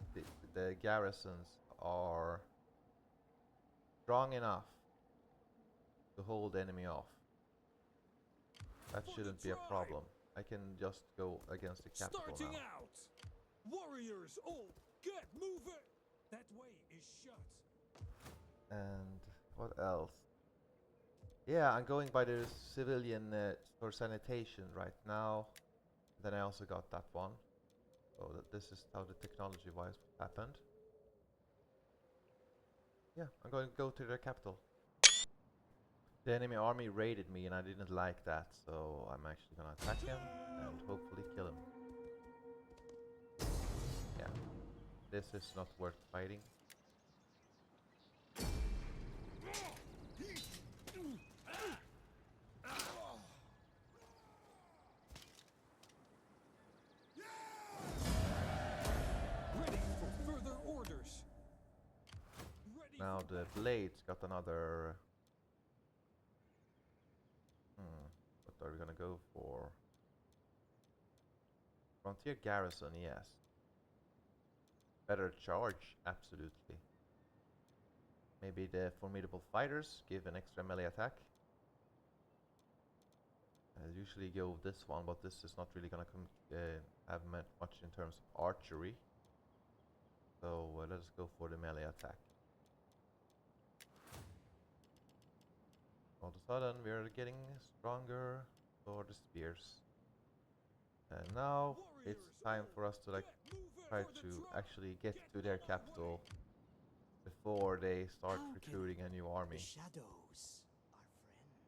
the garrisons are strong enough to hold the enemy off. That shouldn't be a problem. I can just go against the capital Starting now. out. Warriors all get moving. That way is shut. And what else? Yeah, I'm going by the civilian for sanitation right now. Then I also got that one. So this is how the technology-wise happened. Yeah, I'm going to go to their capital. The enemy army raided me and I didn't like that, so I'm actually gonna attack him and hopefully kill him. Yeah, this is not worth fighting. Ready for further orders. Ready Now for the battle. blades got another... what are we gonna go for? Frontier garrison, yes. Better charge, absolutely. Maybe the formidable fighters give an extra melee attack. I usually go with this one, but this is not really gonna have much in terms of archery. So let us go for the melee attack. All of a sudden we're getting stronger for the spears. And now it's time for us to like try to actually get to their capital before they start recruiting a new army. The shadows are friends.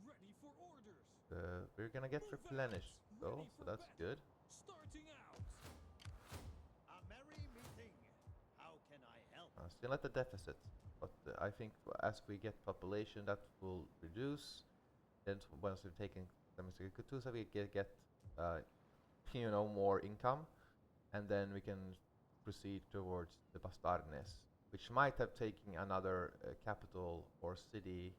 Ready for orders. We're gonna get replenished though, so that's good. Starting out. A merry meeting. How can I help? Still at the deficit, but I think as we get population that will reduce. Then once we've taken Kutusa, we get more income, and then we can proceed towards the Bastarnes, which might have taken another capital or city,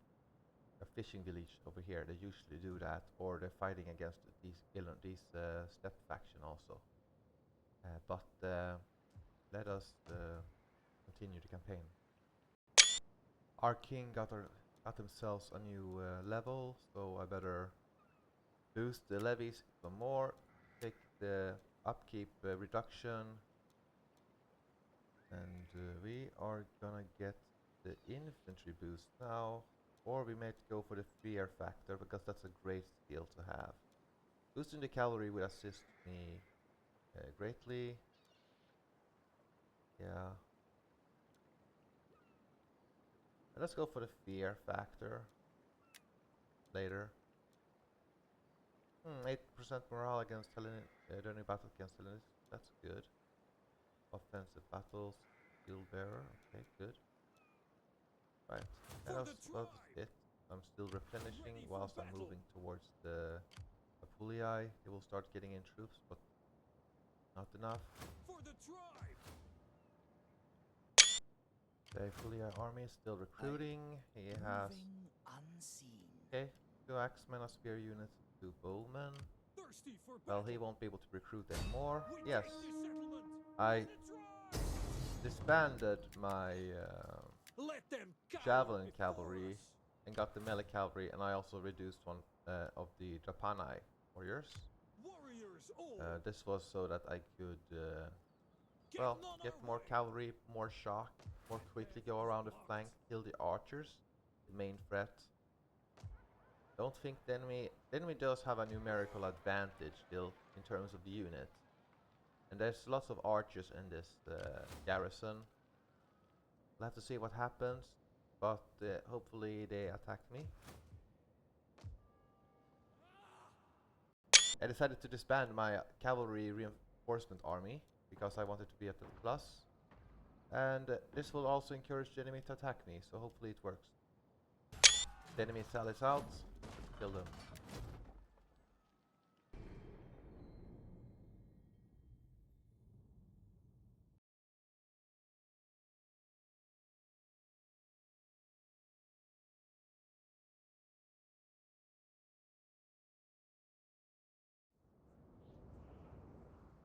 a fishing village over here. They usually do that, or they're fighting against these steppe faction also. But let us continue the campaign. Our king got themselves a new level, so I better boost the levies some more, take the upkeep reduction, and we are gonna get the infantry boost now, or we might go for the fear factor because that's a great skill to have. Boosting the cavalry will assist me greatly. Yeah. And let's go for the fear factor later. 8% morale against during battle against Hellenes. That's good. Offensive battles, shield bearer. Okay, good. Right, that's it. I'm still replenishing whilst I'm moving towards the Apulii. They will start getting in troops, but not enough. For the tribe. The Apulii army is still recruiting. He has Unseen. okay, 2 axemen, a spear unit, 2 bowmen. Thirsty for Well, he won't be able to recruit anymore. Yes, I disbanded my Let them javelin cavalry and got the melee cavalry, and I also reduced one of the Drapanai warriors. Warriors, This was so that I could, get more cavalry, more shock, more quickly go around the flank, kill the archers, the main threat. Don't think the enemy does have a numerical advantage still in terms of the unit. And there's lots of archers in this garrison. We'll have to see what happens, but hopefully they attack me. I decided to disband my cavalry reinforcement army because I wanted to be at the plus. And this will also encourage the enemy to attack me, so hopefully it works. The enemy sallies out, kill them.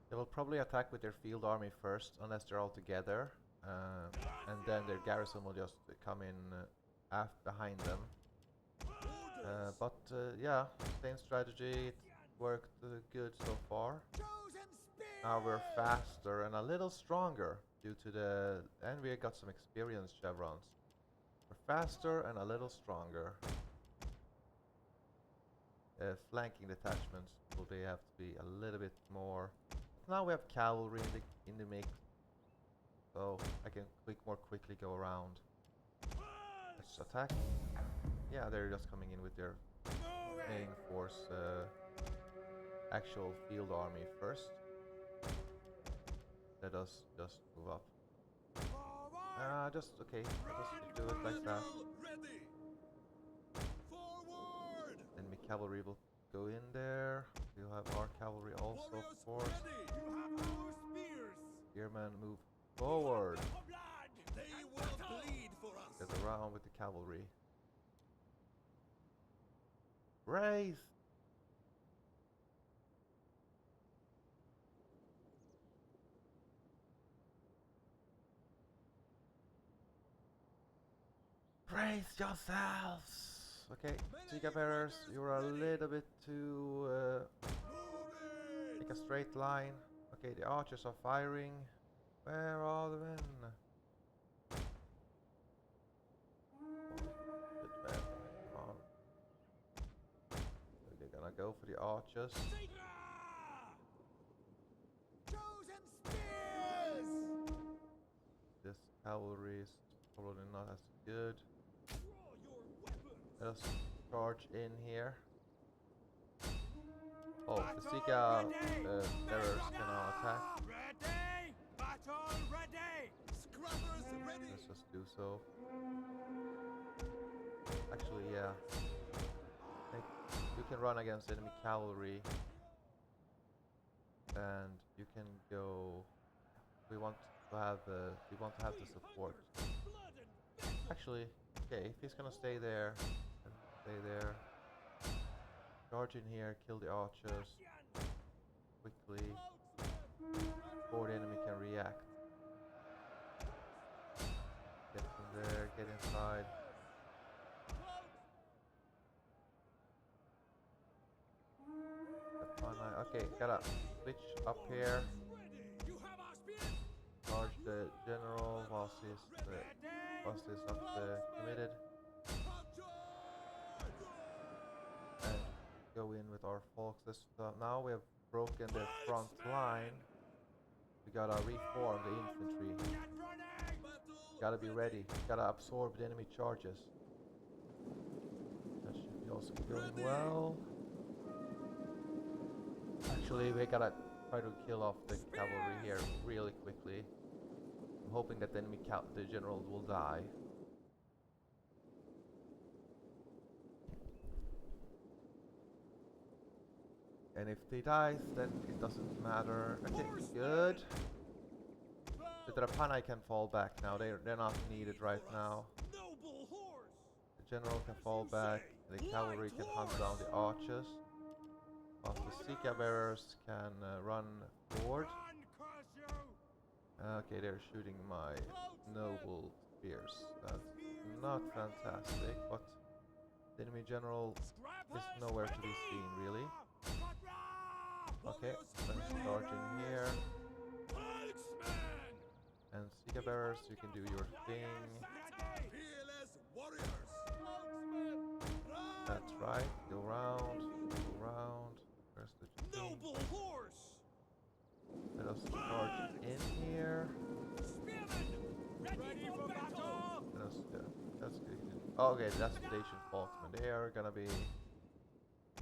They will probably attack with their field army first, unless they're all together, and then their garrison will just come in behind them. But yeah, same strategy, it worked good so far. Now we're faster and a little stronger due to and we got some experience chevrons. We're faster and a little stronger. Flanking detachments will they have to be a little bit more. Now we have cavalry in the mix, so I can more quickly go around. Let's attack. Yeah, they're just coming in with their main force, actual field army first. Let us just move up. Just okay. Just do it like that. Enemy cavalry will go in there. We'll have our cavalry also, of course. Spearmen move forward. They will bleed for us. Get around with the cavalry. Raise! Brace yourselves! Okay, Sika bearers, you're a little bit too make a straight line. Okay, the archers are firing. Where are the men? Good man. Come on. They're gonna go for the archers. Chosen spears! This cavalry is probably not as good. Let us charge in here. Oh, the Sika bearers cannot attack. Ready! Battle ready! Scrubbers ready! Let's just do so. Actually, yeah. You can run against enemy cavalry. And you can go. We want to have the support. Actually, okay, if he's gonna stay there, then stay there. Charge in here, kill the archers quickly before the enemy can react. Get in there, get inside. Okay, gotta switch up here. Charge the general whilst he's not committed. And go in with our folks. Now we have broken the front line. We gotta reform the infantry. Gotta be ready. Gotta absorb the enemy charges. That should be also going well. Actually, we gotta try to kill off the cavalry here really quickly. I'm hoping that the enemy the general will die. And if they die, then it doesn't matter. Okay, good. The Drapanai can fall back now. They're not needed right now. The general can fall back. The cavalry can hunt down the archers. While the Sika bearers can run forward. Okay, they're shooting my noble spears. That's not fantastic, but the enemy general is nowhere to be seen, really. Okay, let's charge in here. And Sika bearers, you can do your thing. That's right. Go round. Go round. Where's the noble horse? Let us charge in here. Ready for battle! Let us, that's good. Okay, the Destination Faulkmen. They are gonna be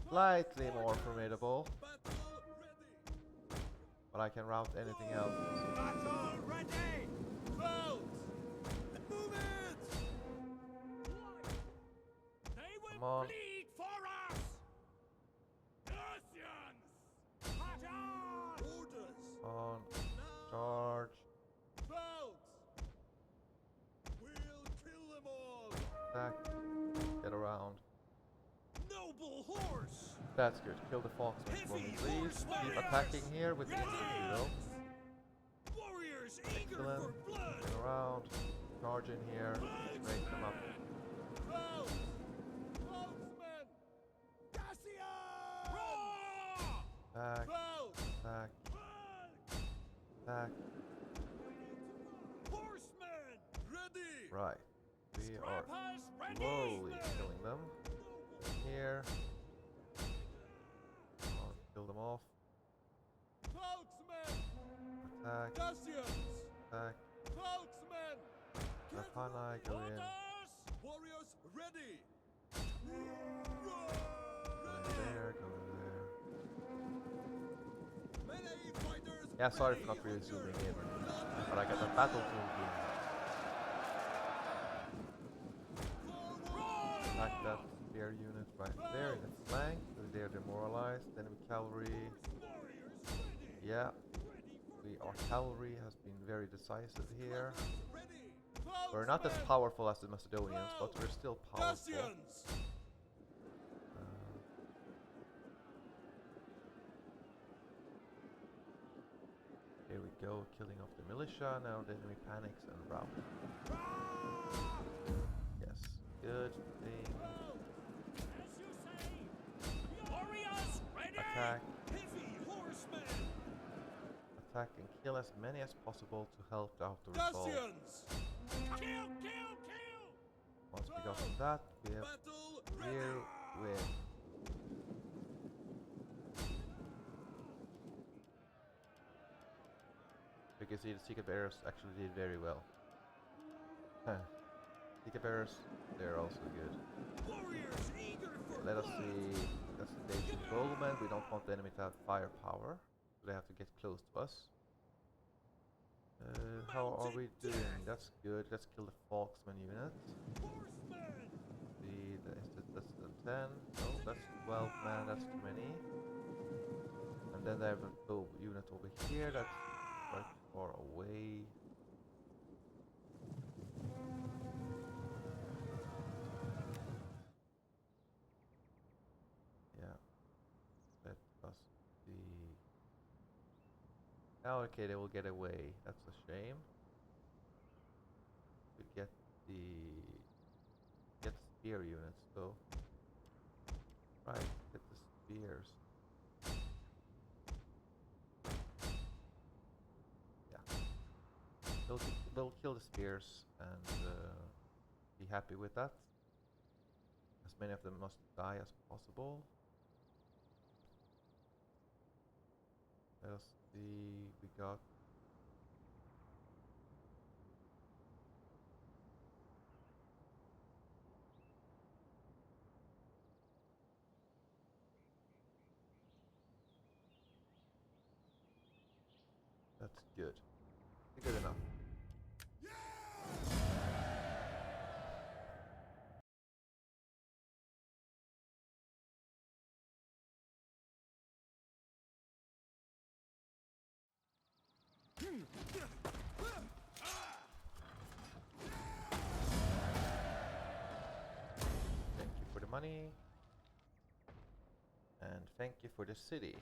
slightly more formidable. But I can route anything else. Battle ready! Vote! Move it! They will Come on. bleed for us! Russians! Charge! Orders! On. Charge. Vote! We'll kill them all! Attack. Get around. Noble horse! That's good. Kill the Faulkmen for me, please. Keep attacking here with the infantry, though. Warriors eager Excellent. for blood! Get around. Charge in here. Break them up. Vote! Spokesman! Cassian! Back. Vote! Back. Back. Horsemen! Ready! Right. We are Scrappers ready! slowly killing them. Here. Kill them off. Spokesman! Attack. Cassians! Attack. Spokesman! Drapanai, go in. Warriors ready! Go in there. Go in there. Melee fighters! Yeah, sorry for not really zooming in. But I got the battle tool game. Attack that spear unit right there in the flank. They're demoralized. Enemy cavalry. Yeah. Our cavalry has been very decisive here. We're not as powerful as the Macedonians, but we're still powerful. Here we go, killing off the militia. Now the enemy panics and rout. Yes, good thing. attack. Heavy horsemen! Attack and kill as many as possible to help out the resolve. Dacians! Kill, kill, kill! Once we got that, we have Battle clear ready! win. You can see the Secret Bearers actually did very well. Secret Bearers, they're also good. Warriors eager for Let us blood! see. That's the Dacian bowmen. We don't want the enemy to have firepower, so they have to get close to us. How are we doing? That's good. Let's kill the Falksman unit. Horsemen! That's the 10. No, that's 12 man. That's too many. And then they have a unit over here that's quite far away. Yeah. Let us see. Oh, okay, they will get away. That's a shame. We get spear units though. Right, get the spears. Yeah. They'll kill the spears and be happy with that. As many of them must die as possible. Let us see, we got that's good. Good enough. Thank you for the money. And thank you for the city.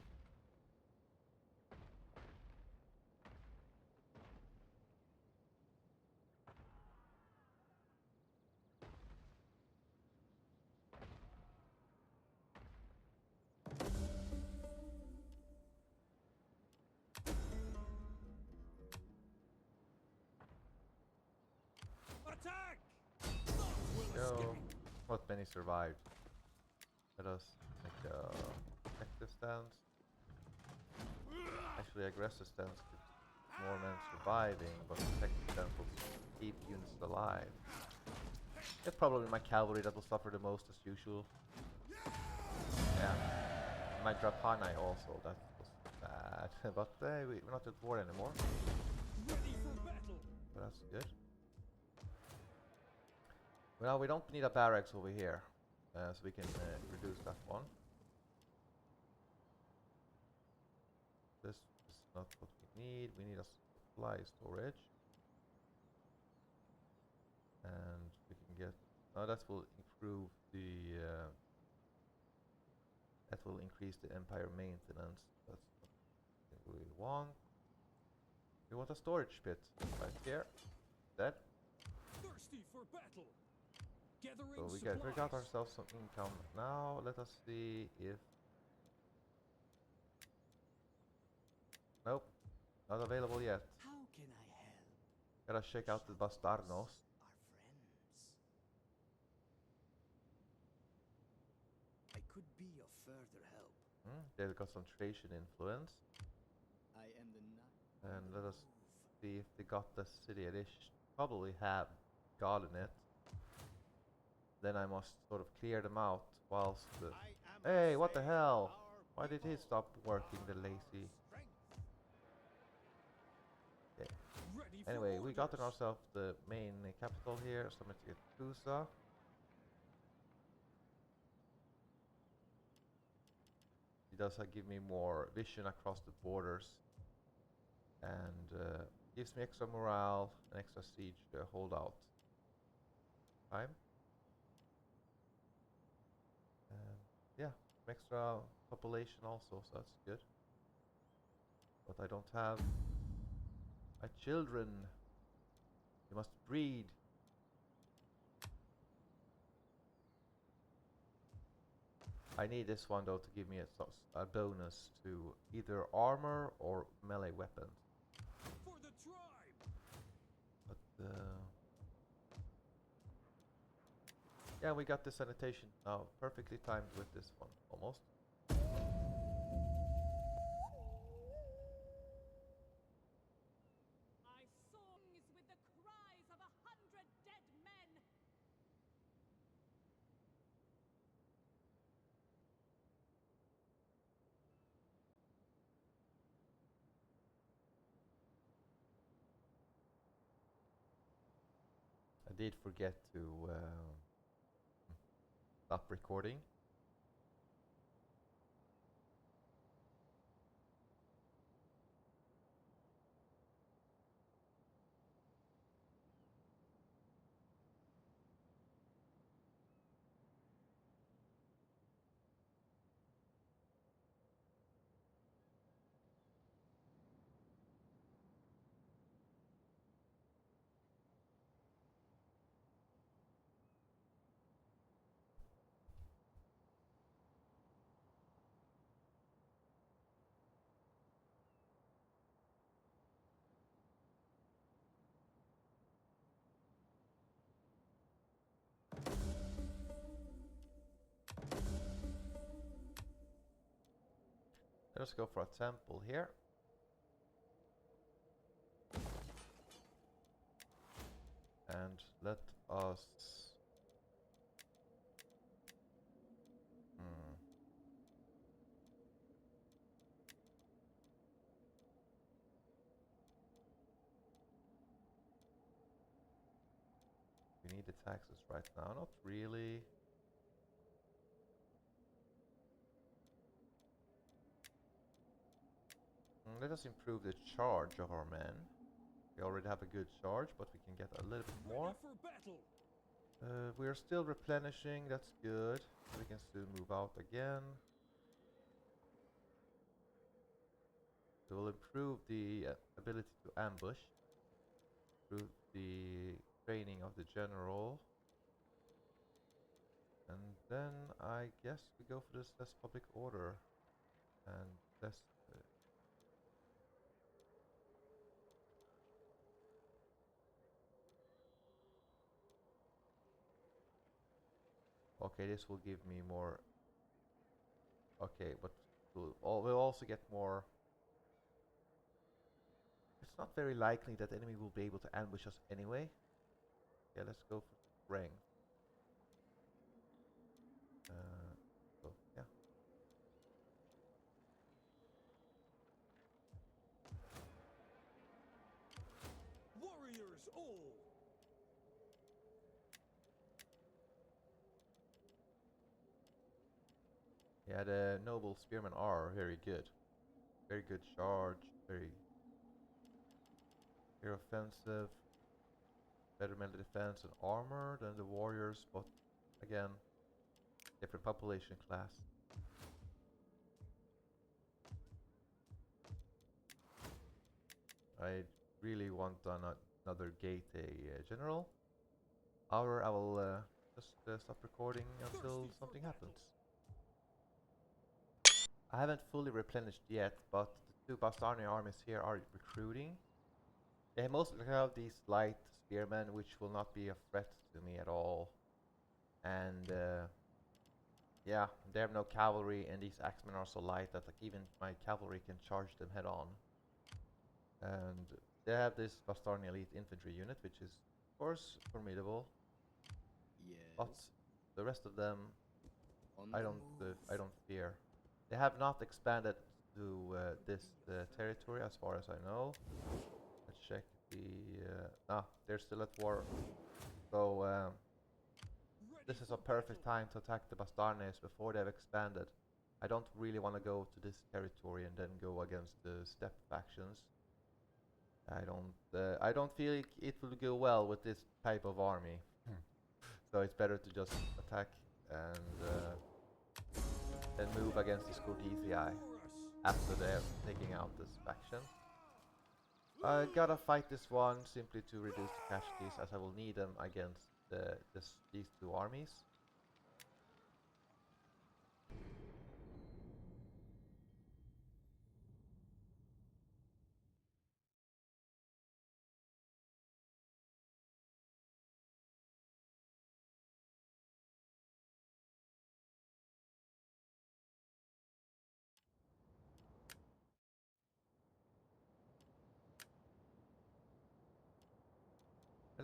Attack! Go. Not many survived. Let us make a protective stance. Actually, aggressive stance gives more men surviving, but protective stance will keep units alive. It's probably my cavalry that will suffer the most as usual. Yeah. My Drapani also, that was bad. But we're not at war anymore. Ready for battle! So that's good. Well, we don't need a barracks over here, so we can reduce that one. This is not what we need. We need a supply storage. And we can get... Oh, that will improve the... that will increase the empire maintenance. That's what we want. We want a storage pit right here. That. Thirsty for battle! Gathering So we supplies. got ourselves some income. Now let us see if... Nope. Not available yet. How can I help? Gotta check out the Bastarnos. Our friends. I could be of further help. They've got some Thracian influence. I am the knight. And let us see if they got the city. They probably have gotten it. Then I must sort of clear them out whilst the... Hey, what the hell? Why did he stop working, the lazy... Okay. Ready for Anyway, we got orders. ourselves the main capital here, so let's get Kusa. It does give me more vision across the borders. And gives me extra morale and extra siege holdout time. And yeah, extra population also, so that's good. But I don't have my children. You must breed. I need this one though to give me a bonus to either armor or melee weapons. For the tribe. But yeah, we got the sanitation now perfectly timed with this one almost. My songs with the cries of 100 dead men. I did forget to stop recording. Let us go for a temple here. And let us... We need the taxes right now, not really. Let us improve the charge of our men. We already have a good charge, but we can get a little bit more. Ready for battle. We are still replenishing, that's good. We can soon move out again. We will improve the ability to ambush. Improve the training of the general. And then I guess we go for this less public order. And less... okay, this will give me more... okay, but we'll also get more... It's not very likely that the enemy will be able to ambush us anyway. Yeah, let's go for strength. So, yeah. Warriors all. Yeah, the noble spearmen are very good. Very good charge, very offensive. Better melee defense and armor than the warriors, but again, different population class. I really want another Getae general. However, I will just stop recording until something happens. I haven't fully replenished yet, but the two Bastarnian armies here are recruiting. They mostly have these light spearmen, which will not be a threat to me at all. And yeah, they have no cavalry, and these axemen are so light that like even my cavalry can charge them head on. And they have this Bastarnian elite infantry unit, which is of course formidable. Yes. But the rest of them, On I the don't move. fear. They have not expanded to this territory, as far as I know. Let's check the. They're still at war. So this is a perfect time to attack the Bastarnes before they've expanded. I don't really want to go to this territory and then go against the steppe factions. I don't feel like it will go well with this type of army. So it's better to just attack and then move against the Scordizii after they're taking out this faction. I gotta fight this one simply to reduce the casualties, as I will need them against these two armies.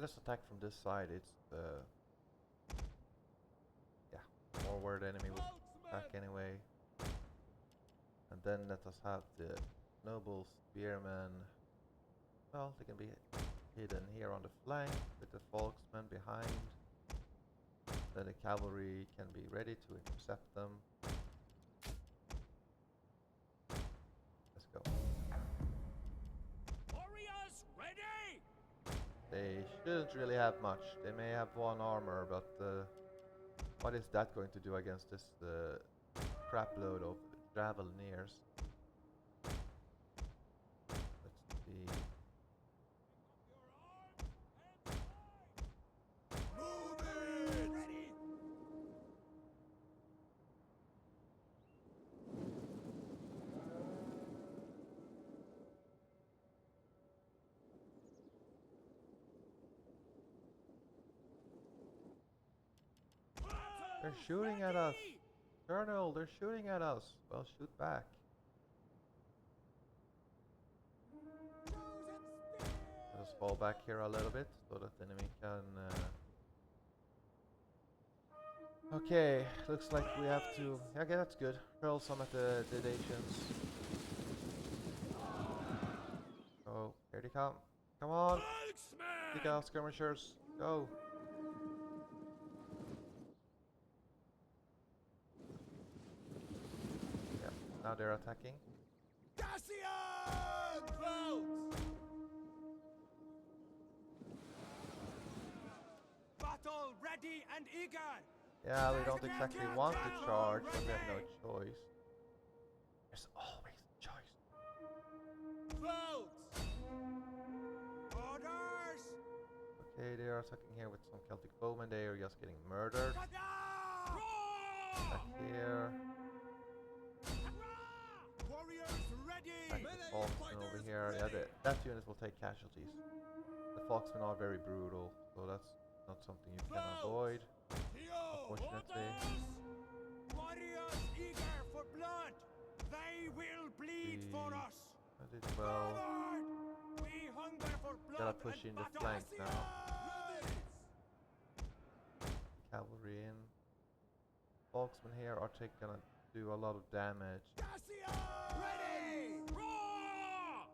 let's attack from this side. It's yeah, more where the enemy would attack anyway. And then let us have the noble spearmen. Well, they can be hidden here on the flank with the Volksmen behind. Then the cavalry can be ready to intercept them. Let's go. Warriors ready! They shouldn't really have much. They may have one armor, but what is that going to do against this crap load of Javelineers? Let's see. Move it! Ready! They're shooting at us! Colonel, they're shooting at us! Well, shoot back. Let us fall back here a little bit so that the enemy can... Okay, looks like we have to... Okay, that's good. Hurl some at the Dacians. Oh, here they come. Come on! Take out skirmishers! Go! Yep, now they're attacking. Cassian! Clouds! Battle ready and eager! Yeah, we don't exactly want to charge, but we have no choice. There's always a choice. Clouds! Orders! Okay, they are attacking here with some Celtic bowmen. They are just getting murdered. Back here. Warriors ready! Back the Foxmen over here. Yeah, that unit will take casualties. The Foxmen are very brutal, so that's not something you can avoid, unfortunately. Warriors eager for blood! They will bleed for us! I did well. Forward! We hunger for blood. Gotta push in the flank now. Ready! Cavalry in. Foxmen here are gonna do a lot of damage. Cassian! Ready! Roar!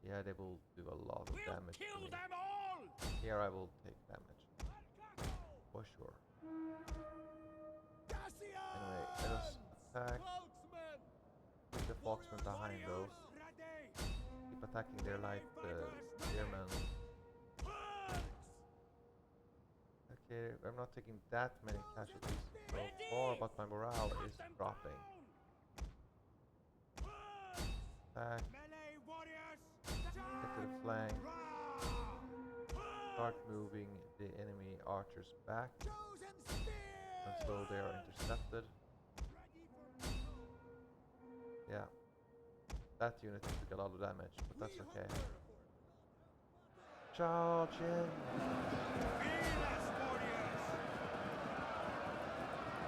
Yeah, they will do a lot of We'll damage to kill me. them all! Here I will take damage, for sure. Cassian! Anyway, let us attack. Cloudsmen! Keep the Foxmen behind those. Ready! Keep attacking their light spearmen. Okay, I'm not taking that many casualties so far, but my morale is dropping. Attack, Melee warriors! get to the flank, start moving the enemy archers back until they are intercepted. Yeah, that unit took a lot of damage, but that's okay. Charge in! Fearless warriors!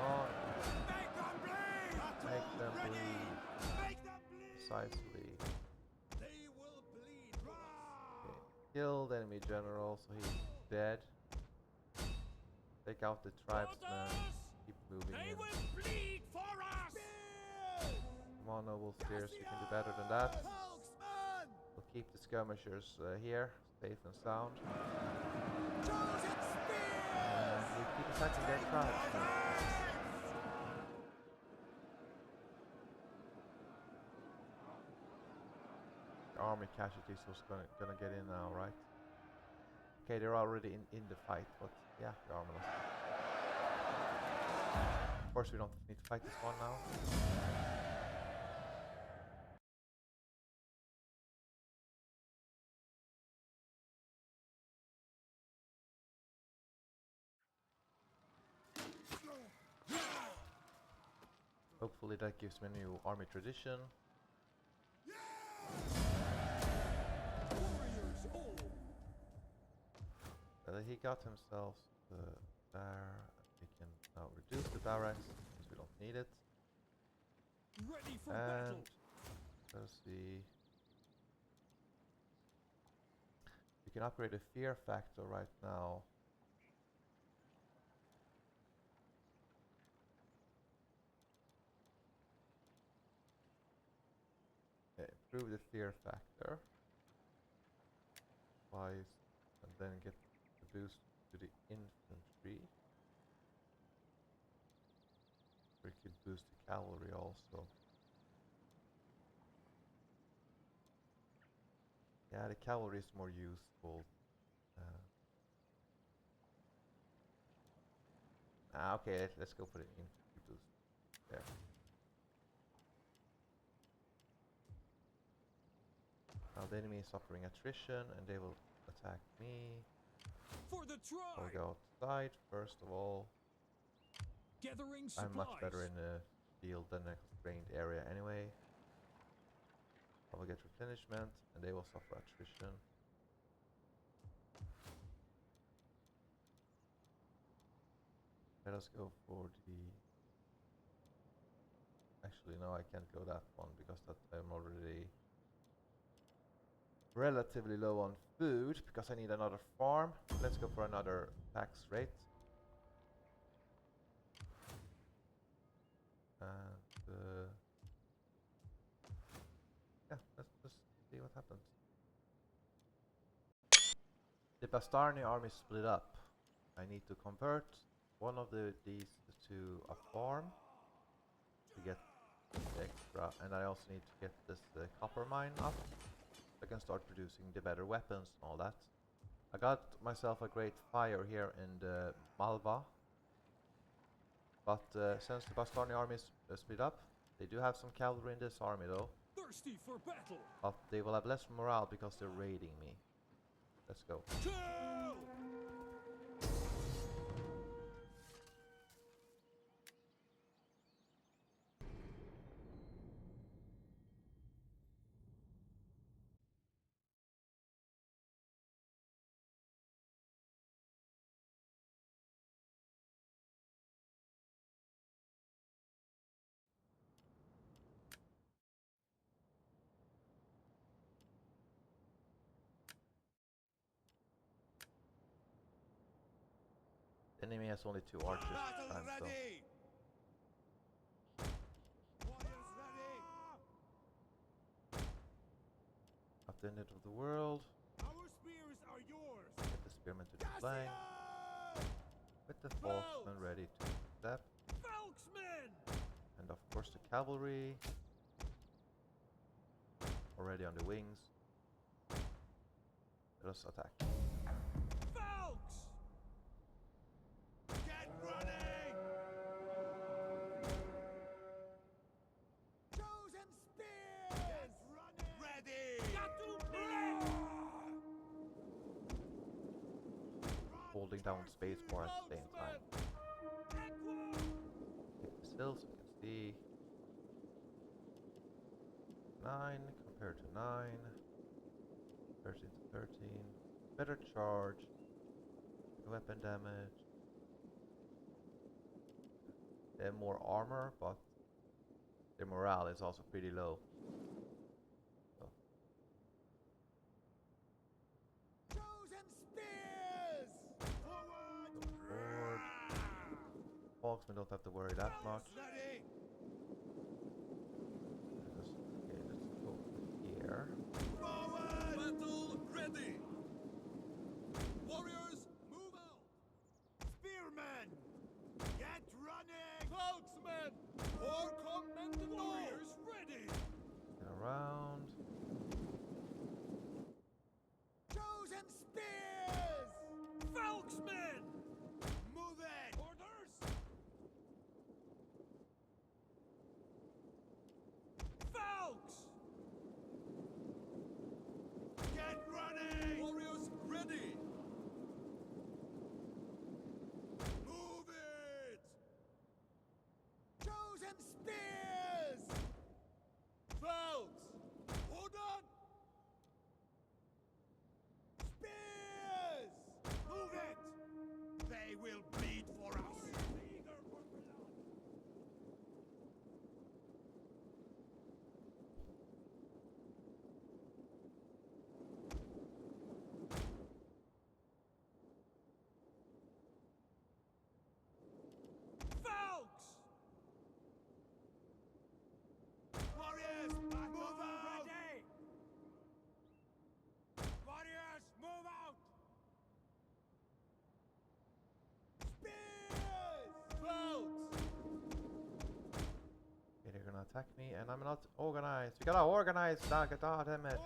On! Make them bleed! Make them bleed Make them bleed! precisely. They will bleed for us! Okay. Kill the enemy general, so he's dead. Take out the tribesmen. Keep moving They in. will bleed for us! Come on, noble spears, you can do better than that. We'll keep the skirmishers here, safe and sound. And we keep attacking their tribesmen. The army casualties was gonna get in now, right? Okay, they're already in the fight, but yeah, they're armorless. Of course, we don't need to fight this one now. Hopefully that gives me a new army tradition. He got himself there. We can now reduce the barracks because we don't need it. Ready for And battle! let's see. can upgrade the fear factor right now. Okay, improve the fear factor twice, and then get the boost to the infantry. We could boost the cavalry also. Yeah, the cavalry is more useful. Okay, let's go for the infantry boost there. Now the enemy is suffering attrition and they will attack me. For the I'll tribe. go outside first of all. Gathering supplies. I'm much better in a field than a constrained area anyway. I will get replenishment and they will suffer attrition. Let us go for the... Actually no, I can't go that one because that I'm already relatively low on food because I need another farm. Let's go for another tax rate. And yeah, let's just see what happens. The Bastarni army split up. I need to convert one of these to a farm to get extra, and I also need to get this copper mine up. I can start producing the better weapons and all that. I got myself a great fire here in the Malva, but since the Bastarni army is split up, they do have some cavalry in this army though. Thirsty for battle. But they will have less morale because they're raiding me. Let's go. Kill! The enemy has only 2 archers this Battle time, so ready! Warriors ready! at the end of the world, Our spears are yours. get the spearmen to the flank, with the falksmen ready to step, Falksmen! and of course the cavalry already on the wings. Let us attack. Falks! Get running! Chosen spears! Get running! Ready! Holding down spacebar at the same time. Hit the hills, you can see 9 compared to 9, 13 to 13. Better charge, weapon damage. They have more armor, but their morale is also pretty low. So. Chosen spears! Forward. Falksmen don't have to worry that much. Ready! Let's go here. Forward! Battle ready! Warriors, move out! Spearmen! Get running! Falksmen! War commendable! Warriors ready! And around. Chosen spears! Falksmen! Move it! Orders! Falks! Get running! Warriors ready! Move it! Chosen spears! Falks! Hold on! Spears! Move it! attack me, and I'm not organized. We gotta organize, damn it. Orders!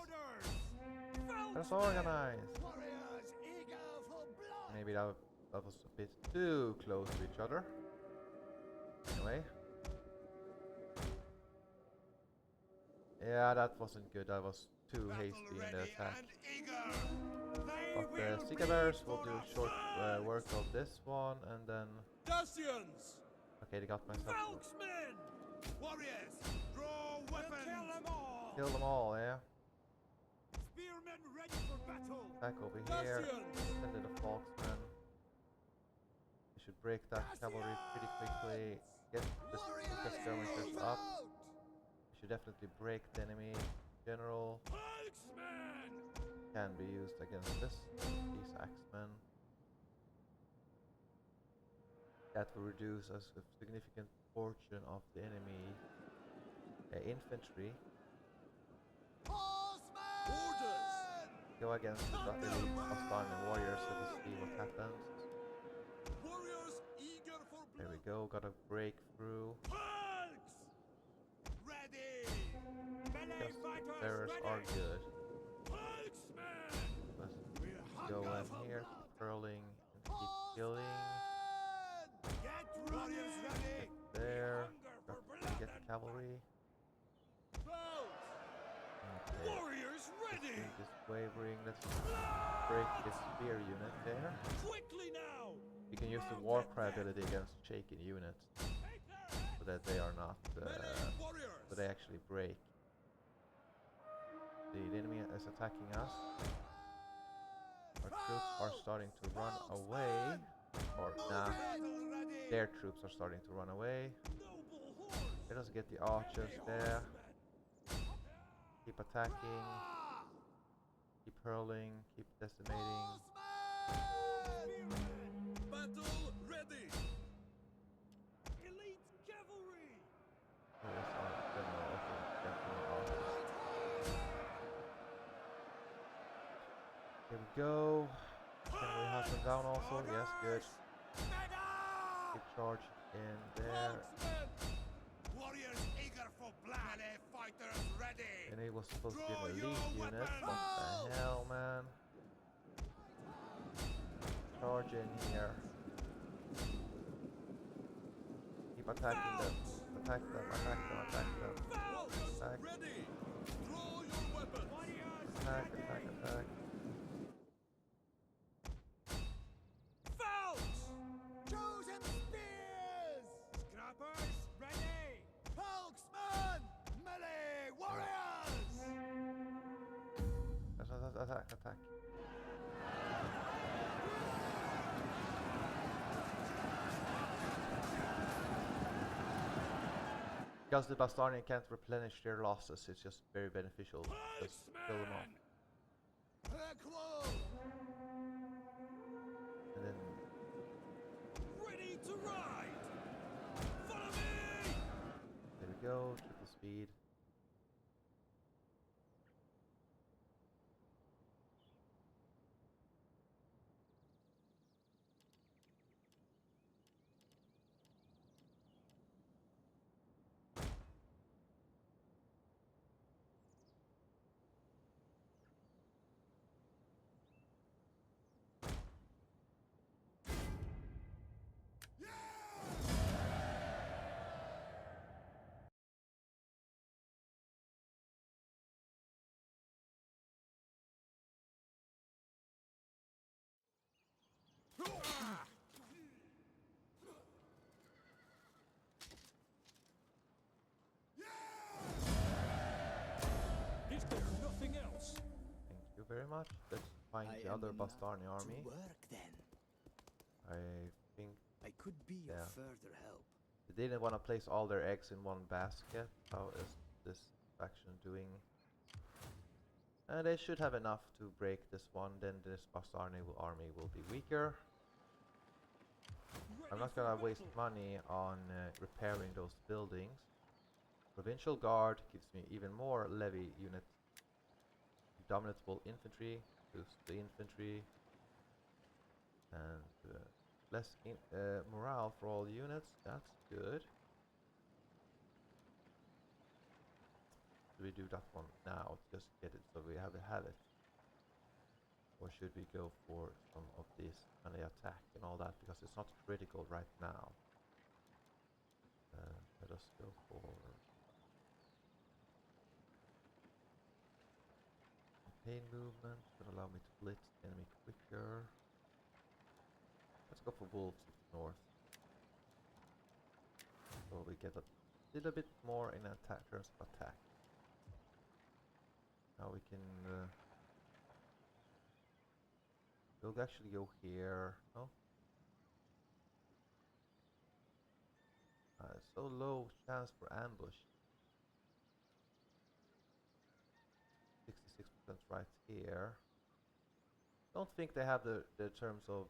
Let's organize. Warriors eager for blood! Maybe that was a bit too close to each other. Anyway. Yeah, that wasn't good. That was too hasty in the attack. But the Sticker Bears will do short work of this one, and then... Dacians! Okay, they got myself... Falksmen! Warriors, draw weapons! Kill them all! Kill them all, yeah. Spearmen ready for battle! Back over here. Dacians! Send in the Falksmen. We should break that cavalry pretty quickly. Get the skirmishers up. We should definitely break the enemy general. Falksmen! Can be used against these axemen. That will reduce a significant portion of the enemy infantry. Orders! Go against the elite Bastonian warriors, let us see what happens. Warriors eager for blood! There we go, got a breakthrough. Falks! Ready! Melee Just fighters bearers ready! are good. Falksmen! Let's go in here, keep curling and keep killing. Get warriors ready! There, Hunger for blood get the and cavalry. Falks! Okay, Warriors ready! this wavering, let's break this spear unit there. Quickly now! You can use the Warcry ability against shaken units, so that they are not, Melee warriors! so they actually break. The enemy is attacking us. Our troops are starting to run away. Or, nah, their troops are starting to run away. Noble horse! Let us get the archers there. Keep attacking. Keep hurling. Keep decimating. Battle ready! Elite cavalry! Where is our general? Okay, definitely archers. Here we go. Can we hunt them down also? Yes, good. Keep charge in there. Warriors eager for blood! Fighters ready! And it was supposed to be an elite unit. What the hell, man? Charge in here. Keep attacking them. Attack them, attack them, attack them. Attack, Ready! Draw your weapons! attack, attack, attack. Falks! Chosen spears! Scrappers ready! Falksmen! Melee warriors! Attack, attack. Because the Bastonian can't replenish their losses, it's just very beneficial. Just kill them off. And then Ready to ride! Follow me! there we go, triple speed. Is there nothing else? Thank you very much. Let's find the other Bastani army. Work then. I think I could be Yeah. of further help. they didn't want to place all their eggs in one basket. How is this faction doing? They should have enough to break this one, then this Bastani army will be weaker. I'm not gonna waste money on repairing those buildings. Provincial Guard gives me even more levy unit. Dominatable infantry, boost the infantry. And less morale for all units, that's good. should we do that one now? Just get it so we have it. Or should we go for some of this melee attack and all that because it's not critical right now? Let us go for campaign movement. Would allow me to blitz the enemy quicker. Let's go for wolves to the north. So we get a little bit more in terms of attack. Now we can. We'll actually go here. Oh. So low chance for ambush. 66% right here. Don't think they have the terms of.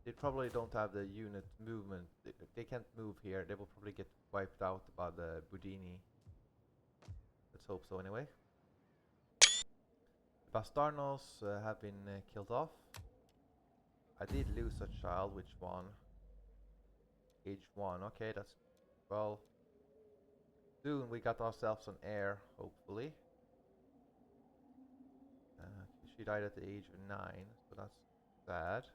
They probably don't have the unit movement. They can't move here. They will probably get wiped out by the Budini. Let's hope so anyway. Bastarnos have been killed off. I did lose a child. Which one? Age 1. Okay, that's... Well... Soon we got ourselves an heir, hopefully. She died at the age of 9, so that's sad.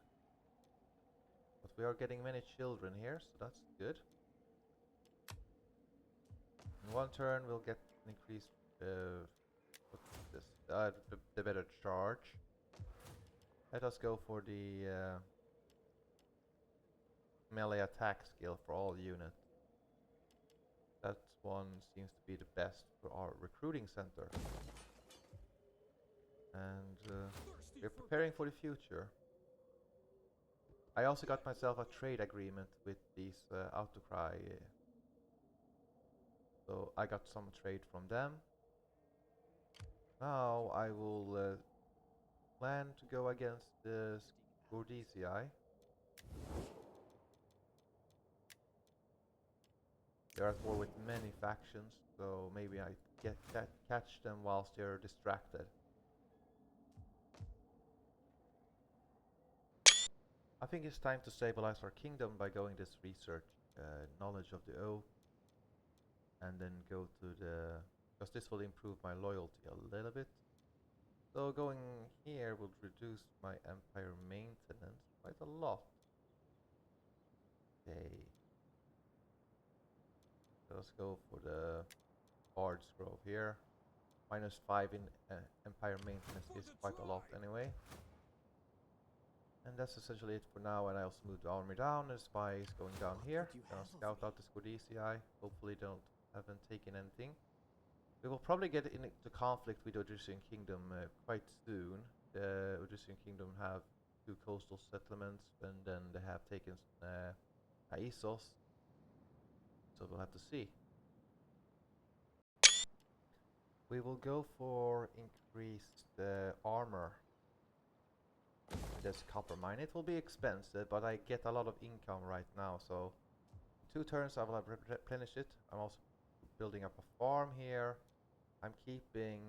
But we are getting many children here, so that's good. In one turn we'll get an increased... what is this? The better charge. Let us go for the melee attack skill for all units. That one seems to be the best for our recruiting center. And we're preparing for the future. I also got myself a trade agreement with these Autocry. So I got some trade from them. Now I will plan to go against the Getae. They're at war with many factions, so maybe I catch them whilst they're distracted. I think it's time to stabilize our kingdom by going this research knowledge of the oath, and then go to the... because this will improve my loyalty a little bit. So going here will reduce my empire maintenance quite a lot. Okay. Let's go for the Bard's Grove here. -5 in empire maintenance is quite a lot anyway. And that's essentially it for now, and I also moved the army down. The spy is going down here. Gonna scout out the Getae. Hopefully haven't taken anything. We will probably get into conflict with the Odrysian Kingdom quite soon. The Odrysian Kingdom have 2 coastal settlements, and then they have taken Aissos. So we'll have to see. We will go for increased armor. This copper mine. It will be expensive, but I get a lot of income right now. So 2 turns I will have replenished it. I'm also building up a farm here. I'm keeping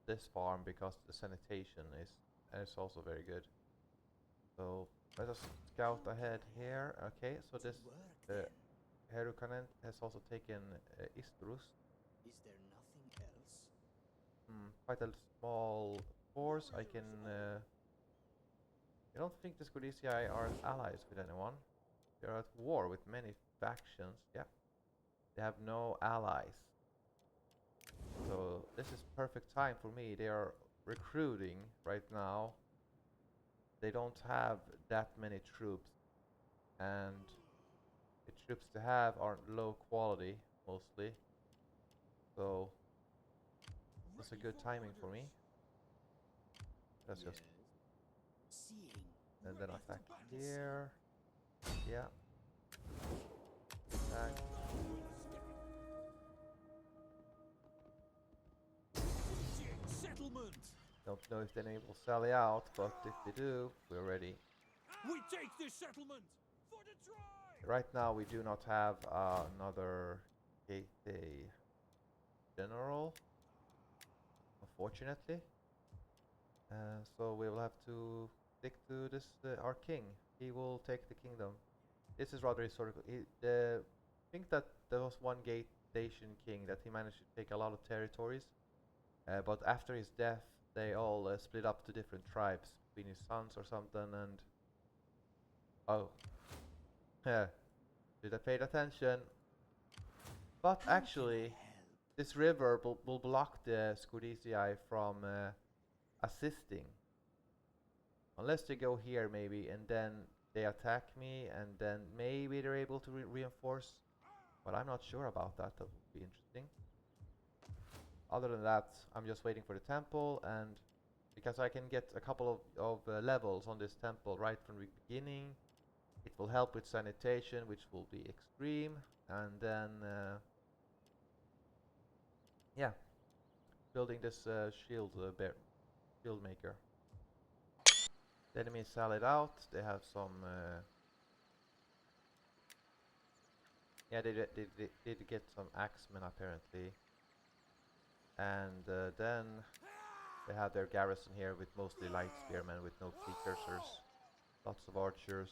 this farm because the sanitation is also very good. So let us scout ahead here. Okay, so this Herukanen has also taken Istrus. Is there nothing else? Quite a small force. I can... I don't think the Getae are allies with anyone. They're at war with many factions. Yeah. They have no allies. So this is perfect time for me. They are recruiting right now. They don't have that many troops. And the troops they have are low quality, mostly. So that's a good timing for me. Let's just... And then attack here. Yeah. Attack. Settlement. Don't know if they will sally out, but if they do, we're ready. We take this settlement for the tribe. Right now we do not have another Getae general, unfortunately. So we will have to stick to this our king. He will take the kingdom. This is rather historical. I think that there was one Getae Dacian king that he managed to take a lot of territories. But after his death, they all split up to different tribes between his sons or something. And oh, yeah, did I pay attention? But actually, this river will block the Scudicii from assisting. Unless they go here maybe and then they attack me and then maybe they're able to reinforce. But I'm not sure about that. That would be interesting. Other than that, I'm just waiting for the temple, and because I can get a couple of levels on this temple right from the beginning, it will help with sanitation, which will be extreme. And then yeah, building this shield maker. The enemies sell it out. They have some yeah, they did get some axemen apparently. And then they have their garrison here with mostly light spearmen with no precursors. Lots of archers.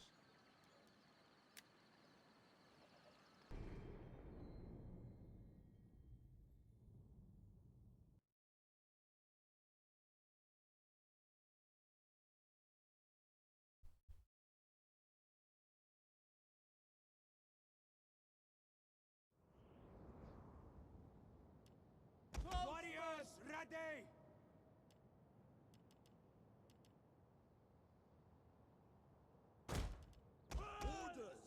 Warriors, ready! Orders!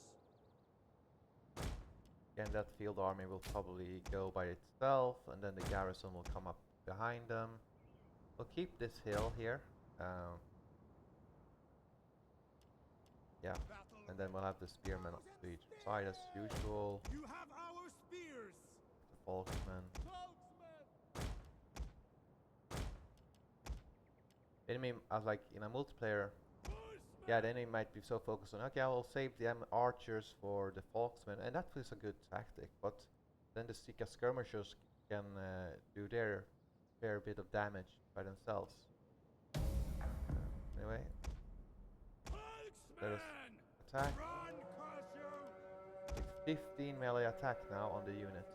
Again, that field army will probably go by itself, and then the garrison will come up behind them. We'll keep this hill here. Yeah, and then we'll have the spearmen up to each side as usual. You have our spears! The folksmen. Enemy, as like in a multiplayer, yeah, the enemy might be so focused on, okay, I will save the archers for the folksmen, and that is a good tactic, but then the Sika skirmishers can do their fair bit of damage by themselves. Anyway, let us attack. With 15 melee attack now on the unit.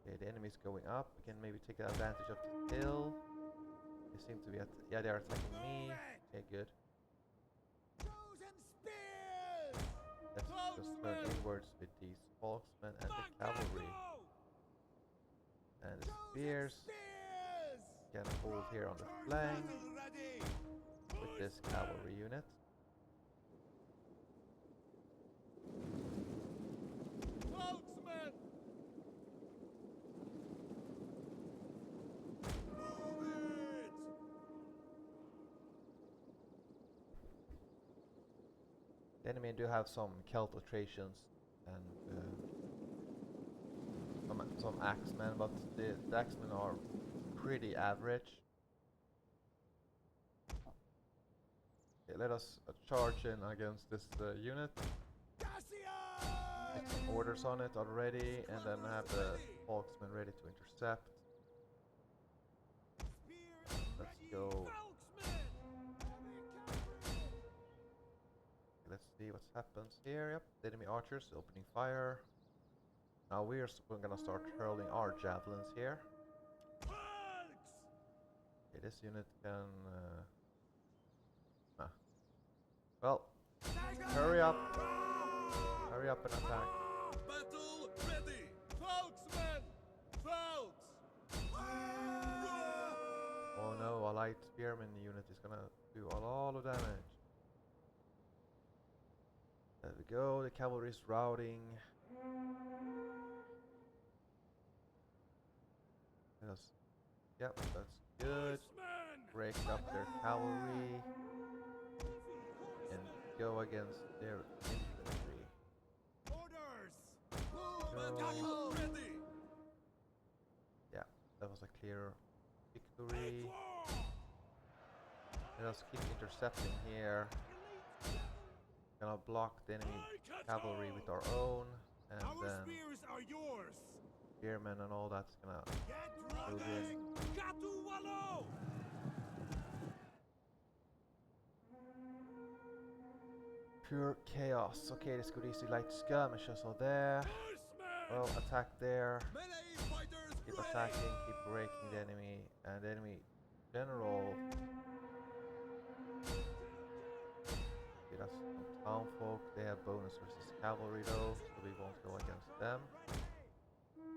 Okay, the enemy's going up. We can maybe take advantage of the hill. They seem to be yeah, they're attacking me. Okay, good. Let's just turn inwards with these folksmen and the cavalry. And the spears. Can hold here on the flank with this cavalry unit. The enemy do have some Celtotracians and some axemen, but the axemen are pretty average. Okay, let us charge in against this unit. Get some orders on it already, and then have the folksmen ready to intercept. Let's go. Let's see what happens here. Yep, the enemy archers opening fire. Now we're gonna start hurling our javelins here. Okay, this unit can. Well, hurry up! Hurry up and attack. Battle ready! Folksmen! Folks! Oh no, a light spearman unit is gonna do a lot of damage. There we go, the cavalry is routing. Yes. Yep, that's good. Break up their cavalry and go against their infantry. Battle ready! Yeah, that was a clear victory. Let us keep intercepting here. Gonna block the enemy cavalry with our own, and Our then spears are yours! spearmen and all that's gonna Get move ready! in. Gatu Wallo! Pure chaos. Okay, the Scudicii light skirmishers are there. Well, attack there. Melee fighters Keep ready! attacking, keep breaking the enemy, and the enemy general. Okay, that's some town folk. They have bonus versus cavalry though, so we won't go against them.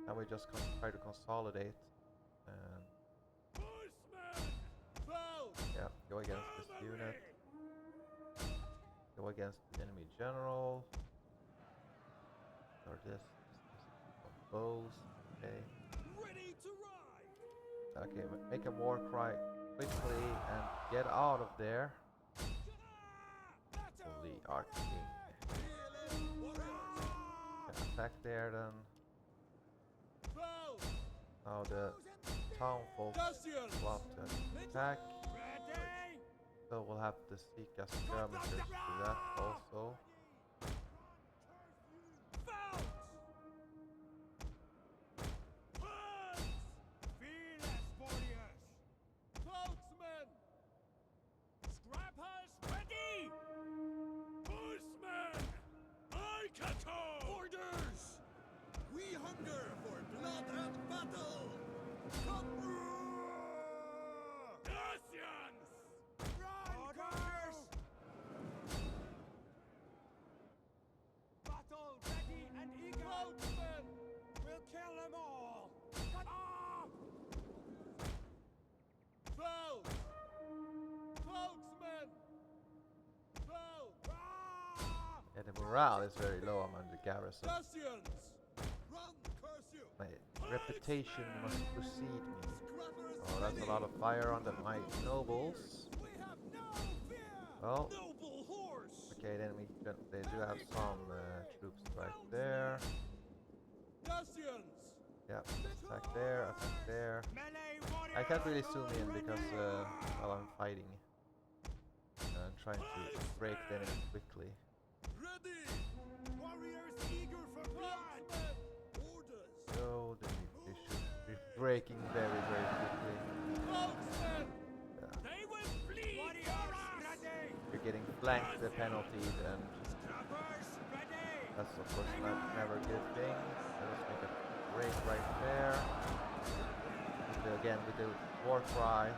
And we just try to consolidate and yeah, go against this unit. Go against the enemy general. Or this. Bows. Okay. Ready to ride! Okay, make a war cry quickly and get out of there. Holy Archking. Attack there then. Now the town folks will have to attack. So we'll have to seek as skirmishers to do that also. Orders! We hunger for blood and battle! Come Russians! Orders! Battle ready and eager! Boatmen! We'll kill them all! Boat! Boatsmen! Boat! Yeah, the morale is very low among the garrison. Russians! Run, curse you! My reputation must precede me. Scrappers Oh, that's a lot of fire on the my nobles. We have no fear! Well, Noble horse! okay, then they do have some troops right there. Russians! Yeah, attack there, attack there. Melee warriors! I can't really zoom in because well, I'm fighting. I'm trying to break the enemy quickly. Ready! Warriors eager for blood! Orders! So they should be breaking very, very quickly. Boatsmen! Yeah. They will bleed! Warriors ready! You're getting flanked the penalty, and Scrappers ready! that's of course never a good thing. Let us make a break right there. Again with the war cry.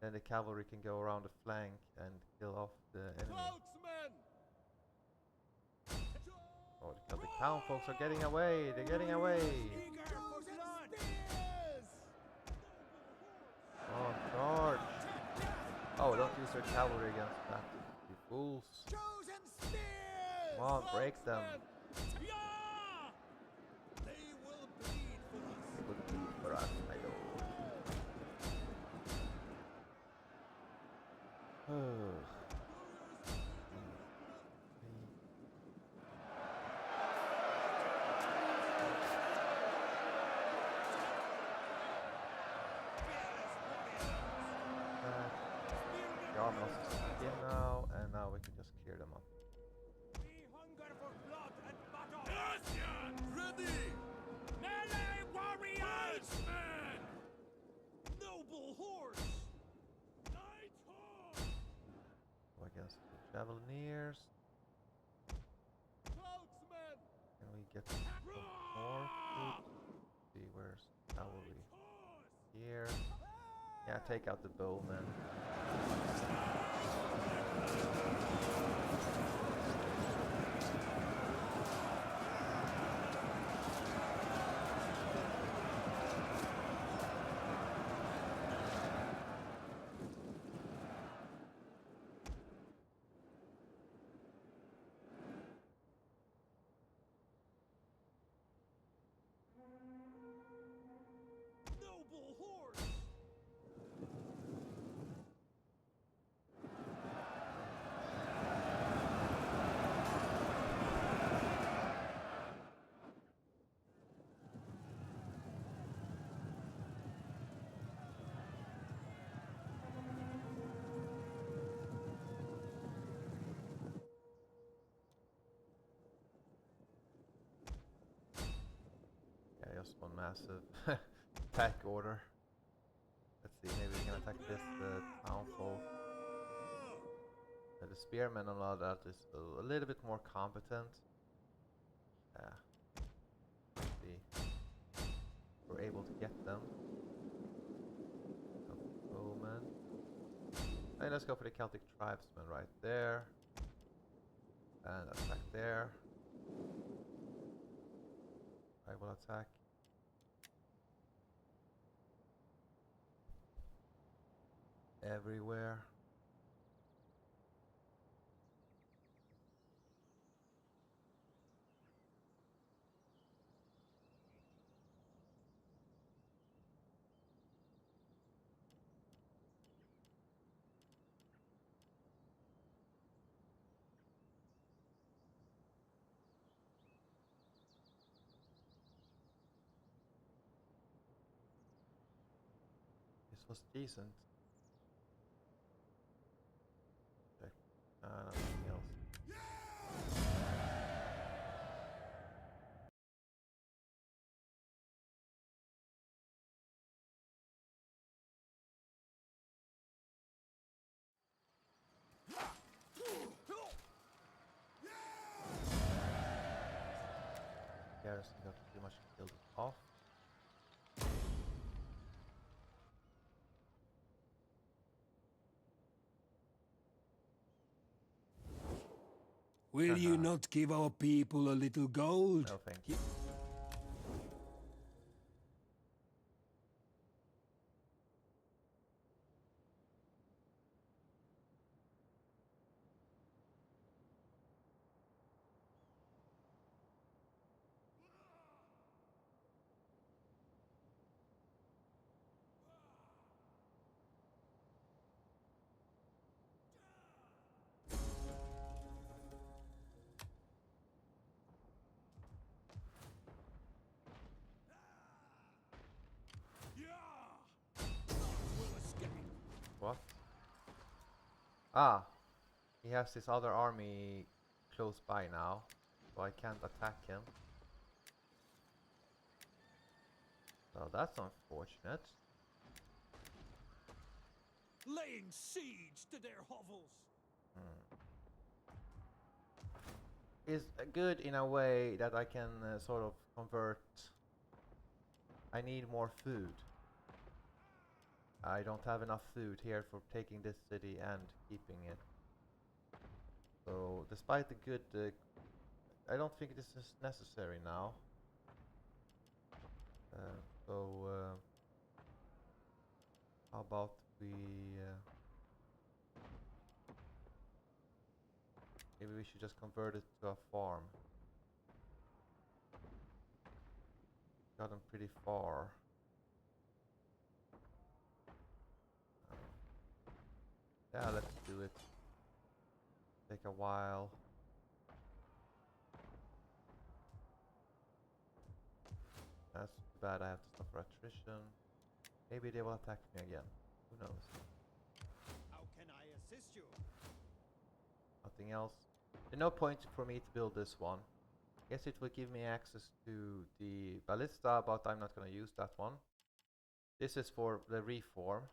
Then the cavalry can go around the flank and kill off the enemy. Boatsmen! Oh, the town folks are getting away! They're getting away! Eager for blood! Oh, charge! Oh, don't use your cavalry against that, you fools! Chosen spears! Come on, break them! Yeah! They will bleed for us! It would be for us, I know. The almost in now, and now we can just clear them up. We hunger for blood and battle! Russians! Ready! Melee warriors! Men! Noble horse! Night horse! Go against the Javelineers. Boatsmen! Can we get some more food? See, where's cavalry? Here. Yeah, take out the bowmen. Noble horse! Yeah, just one massive attack order. Let's see, maybe we can attack this town folk. The spearmen and all that is a little bit more competent. Yeah. we're able to get them. Bowman. And let's go for the Celtic tribesman right there. And attack there. Rival attack. Everywhere. This was decent. Check. Nothing else. Garrison got pretty much killed it off. Will you not give our people a little gold? No, thank you. What? Ah, he has this other army close by now, so I can't attack him. So that's unfortunate. Laying siege to their hovels. Is good in a way that I can sort of convert. I need more food. I don't have enough food here for taking this city and keeping it. So despite the good, I don't think this is necessary now. So how about we? Maybe we should just convert it to a farm. Got them pretty far. Yeah, let's do it. Take a while. That's too bad. I have to suffer attrition. Maybe they will attack me again. Who knows? How can I assist you? Nothing else. There's no point for me to build this one. Guess it will give me access to the ballista, but I'm not going to use that one. This is for the reform.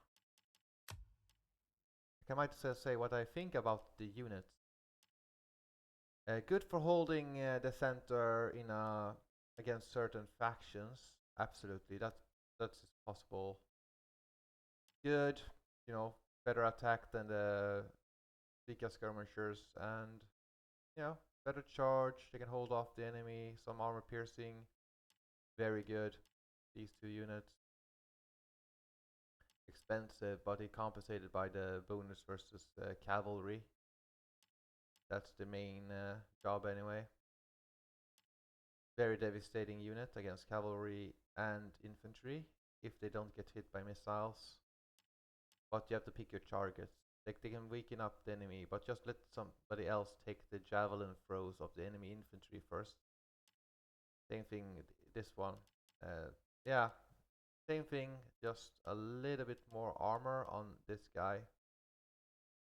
I might say what I think about the units. Good for holding the center in against certain factions. Absolutely, that's possible. Good, you know, better attack than the Sika skirmishers, and you know, better charge. They can hold off the enemy. Some armor piercing. Very good. These two units. Expensive, but it compensated by the bonus versus cavalry. That's the main job anyway. Very devastating unit against cavalry and infantry if they don't get hit by missiles. But you have to pick your targets. They can weaken up the enemy, but just let somebody else take the javelin throws of the enemy infantry first. Same thing, this one. Yeah, same thing, just a little bit more armor on this guy.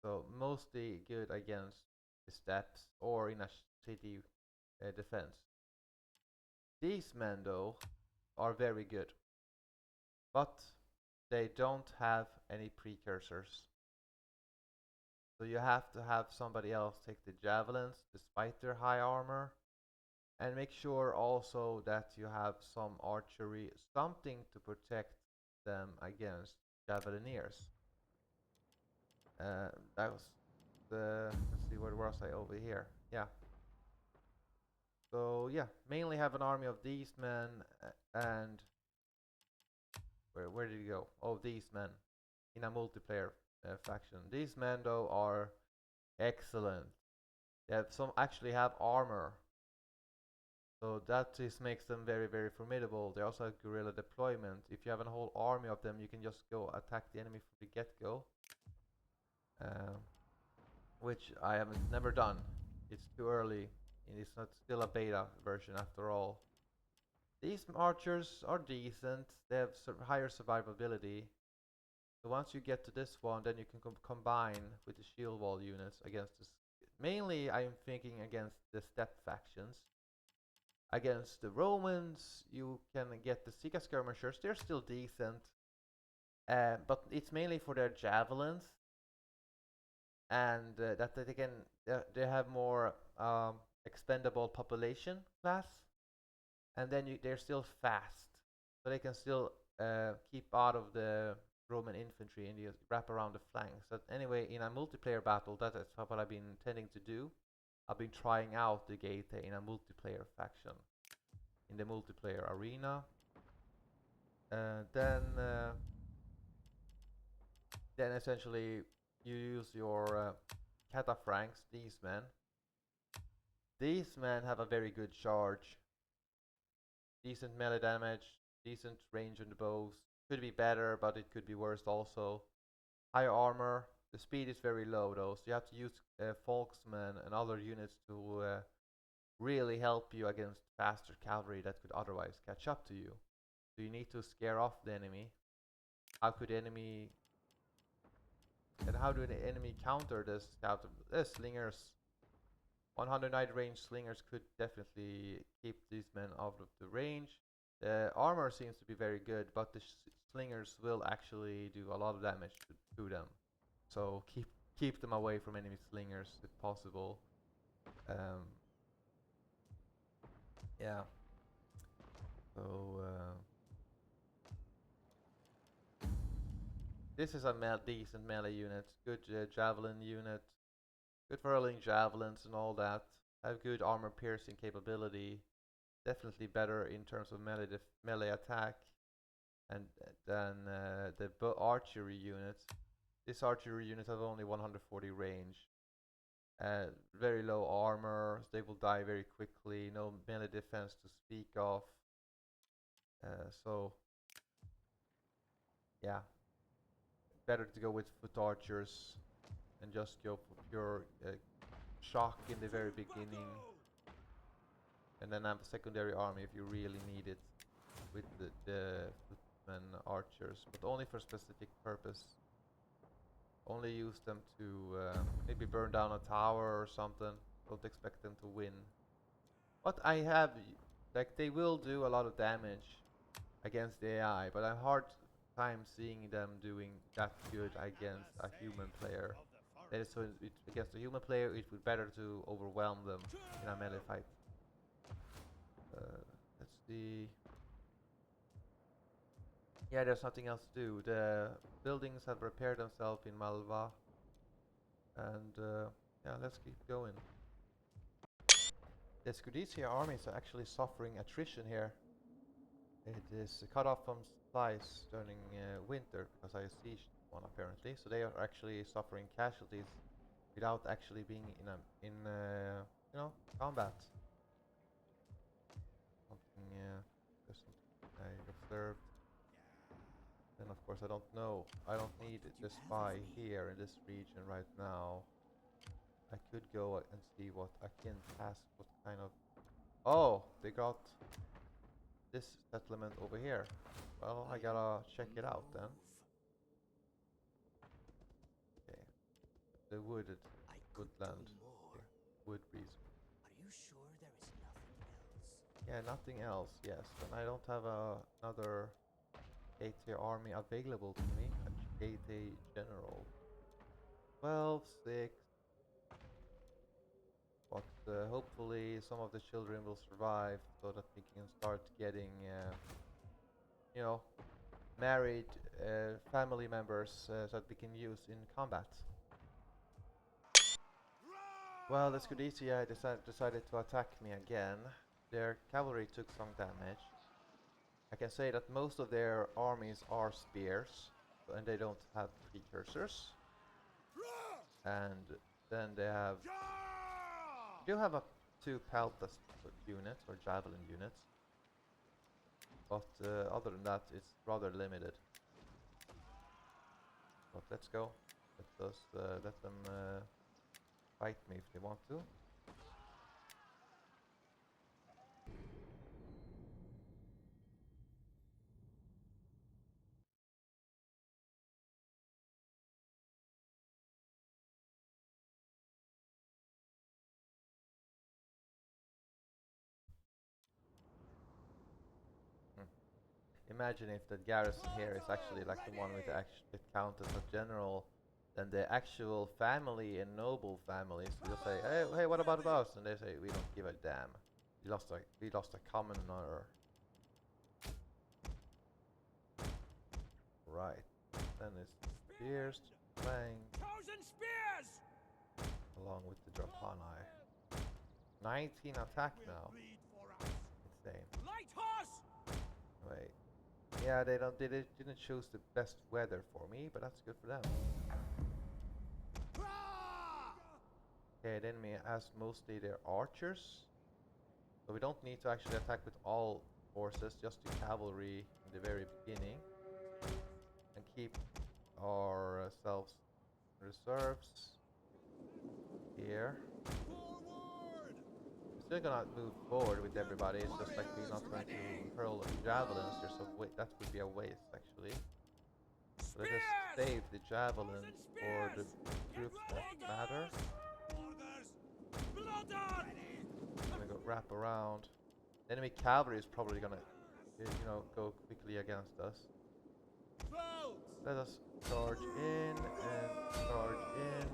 So mostly good against the steppes or in a city defense. These men though are very good, but they don't have any precursors. So you have to have somebody else take the javelins despite their high armor. And make sure also that you have some archery, something to protect them against javelineers. That was the, let's see, where was I over here? Yeah. So yeah, mainly have an army of these men and where did he go? Oh, these men in a multiplayer faction. These men though are excellent. They have some actually have armor. So that just makes them very, very formidable. They also have guerrilla deployment. If you have a whole army of them, you can just go attack the enemy from the get-go. Which I haven't never done. It's too early, and it's not still a beta version after all. These archers are decent. They have higher survivability. So once you get to this one, then you can combine with the shield wall units against this. Mainly, I'm thinking against the steppe factions. Against the Romans, you can get the Sika skirmishers. They're still decent, but it's mainly for their javelins, and that they have more expendable population class, and then they're still fast, so they can still keep out of the Roman infantry and just wrap around the flanks. But anyway, in a multiplayer battle, that is what I've been intending to do. I've been trying out the Getae in a multiplayer faction, in the multiplayer arena. Then essentially you use your cataphracts, these men. These men have a very good charge, decent melee damage, decent range on the bows. Could be better, but it could be worse also. High armor. The speed is very low though, so you have to use Folksmen and other units to really help you against faster cavalry that could otherwise catch up to you. So you need to scare off the enemy. How could the enemy... And how do the enemy counter this? Slingers. 190 range slingers could definitely keep these men out of the range. The armor seems to be very good, but the slingers will actually do a lot of damage to them. So keep them away from enemy slingers if possible. Yeah. So this is a decent melee unit, good javelin unit, good for hurling javelins and all that. Have good armor piercing capability. Definitely better in terms of melee attack and than the archery unit. This archery unit has only 140 range. Very low armor, so they will die very quickly. No melee defense to speak of. So yeah, better to go with foot archers and just go for pure shock in the very beginning, and then have a secondary army if you really need it with the footmen archers, but only for specific purpose. Only use them to maybe burn down a tower or something. Don't expect them to win. But I have, like, they will do a lot of damage against the AI, but I have hard time seeing them doing that good against a human player. That is, so against a human player, it would be better to overwhelm them in a melee fight. Let's see. Yeah, there's nothing else to do. The buildings have repaired themselves in Malva, and yeah, let's keep going. The Scudizia armies are actually suffering attrition here. It is cut off from supplies during winter because I sieged one apparently. So they are actually suffering casualties without actually being in combat. Something there's something I observed. And of course I don't know. I don't need the spy here in this region right now. I could go and see what Akin has, what kind of... Oh, they got this settlement over here. Well, I gotta check it out then. Okay. The woodland. Here. Wood resource. Are you sure there is nothing else? Yeah, nothing else, yes. And I don't have another Getae army available to me. A Getae general. 12, 6. What hopefully some of the children will survive so that we can start getting, you know, married family members that we can use in combat. Well, the Getae decided to attack me again. Their cavalry took some damage. I can say that most of their armies are spears, and they don't have precursors. And then they do have two peltas units or javelin units, but other than that, it's rather limited. But let's go. Let them fight me if they want to. Imagine if the garrison here is actually like the one with the it counts as a general, then the actual family and noble families will say, hey, what about us? And they say, we don't give a damn. We lost a commoner. Right. Then it's spears, flank, along with the Drapanai. 19 attack now. Insane. Wait. Yeah, they didn't choose the best weather for me, but that's good for them. Okay, the enemy has mostly their archers, so we don't need to actually attack with all forces, just the cavalry in the very beginning, and keep ourselves reserves here. We're still gonna move forward with everybody. It's just like we're not going to hurl javelins. That would be a waste actually. So let's just save the javelins for the troops that matter. I'm gonna go wrap around. Enemy cavalry is probably gonna, go quickly against us. Let us charge in and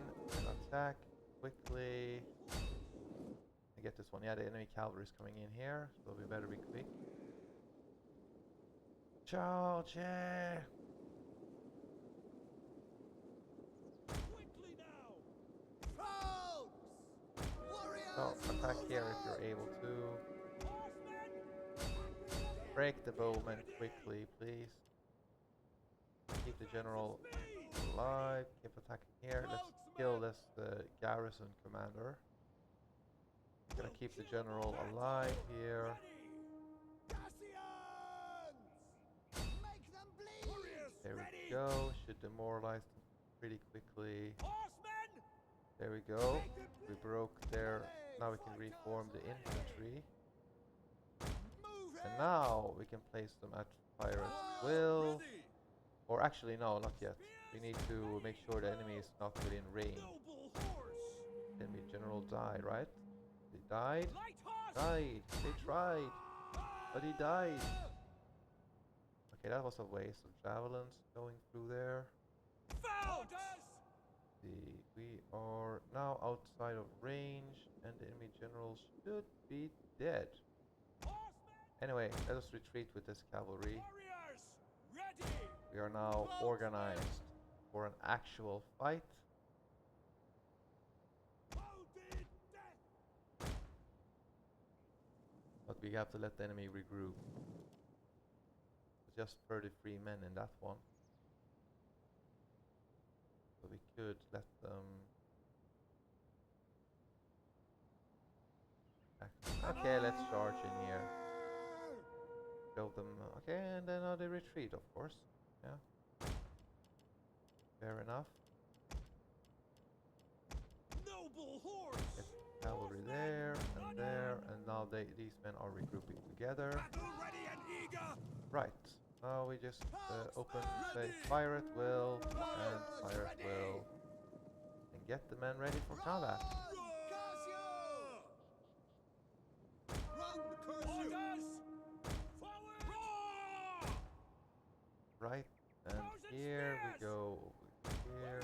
attack quickly. I get this one. Yeah, the enemy cavalry is coming in here, so we better be quick. Charge! So attack here if you're able to. Break the bowman quickly, please. Keep the general alive. Keep attacking here. Let's kill this garrison commander. Gonna keep the general alive here. There we go. Should demoralize them pretty quickly. There we go. We broke their. Now we can reform the infantry. And now we can place them at fire at will. Or actually, no, not yet. We need to make sure the enemy is not within range. Enemy general died, right? They died? Died. They tried. But he died. Okay, that was a waste of javelins going through there. We are now outside of range, and the enemy general should be dead. Anyway, let us retreat with this cavalry. We are now organized for an actual fight. But we have to let the enemy regroup. Just 33 men in that one. So we could let them... Okay, let's charge in here. Show them... Okay, and then they retreat, of course. Yeah. Fair enough. Get cavalry there, and now these men are regrouping together. Right. Now we just open, say, fire at will, and fire at will, and get the men ready for combat. Right, and here we go over here.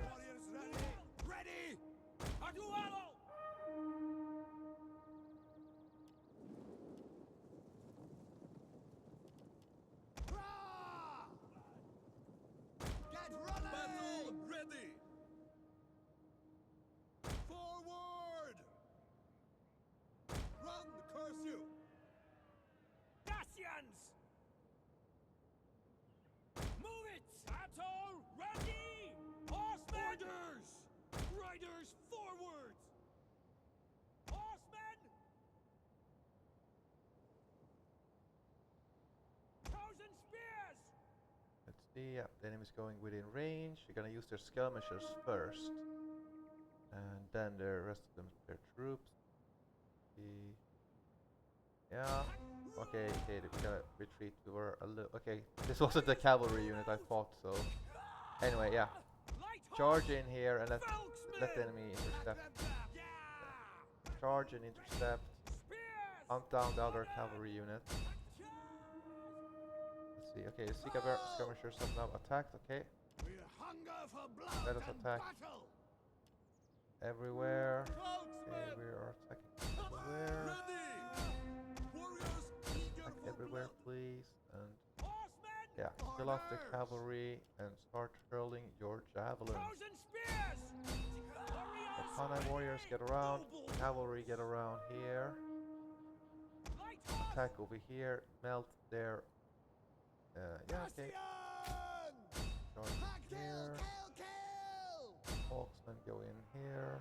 see, yeah, the enemy's going within range. You're gonna use their skirmishers first. And then the rest of them, their troops. Yeah. Okay, okay, we gotta retreat. We were a little. Okay, this wasn't the cavalry unit, I thought so. Anyway, yeah. Charge in here and let the enemy intercept. Charge and intercept. Hunt down the other cavalry unit. Let's see. Okay, the skirmishers have now attacked. Okay. Let us attack everywhere. Okay, we are attacking everywhere. Attack everywhere, please. And yeah, kill off the cavalry and start hurling your javelins. Getae warriors get around. Cavalry get around here. Attack over here. Melt their. Yeah, okay. Charge here. Hawksmen go in here.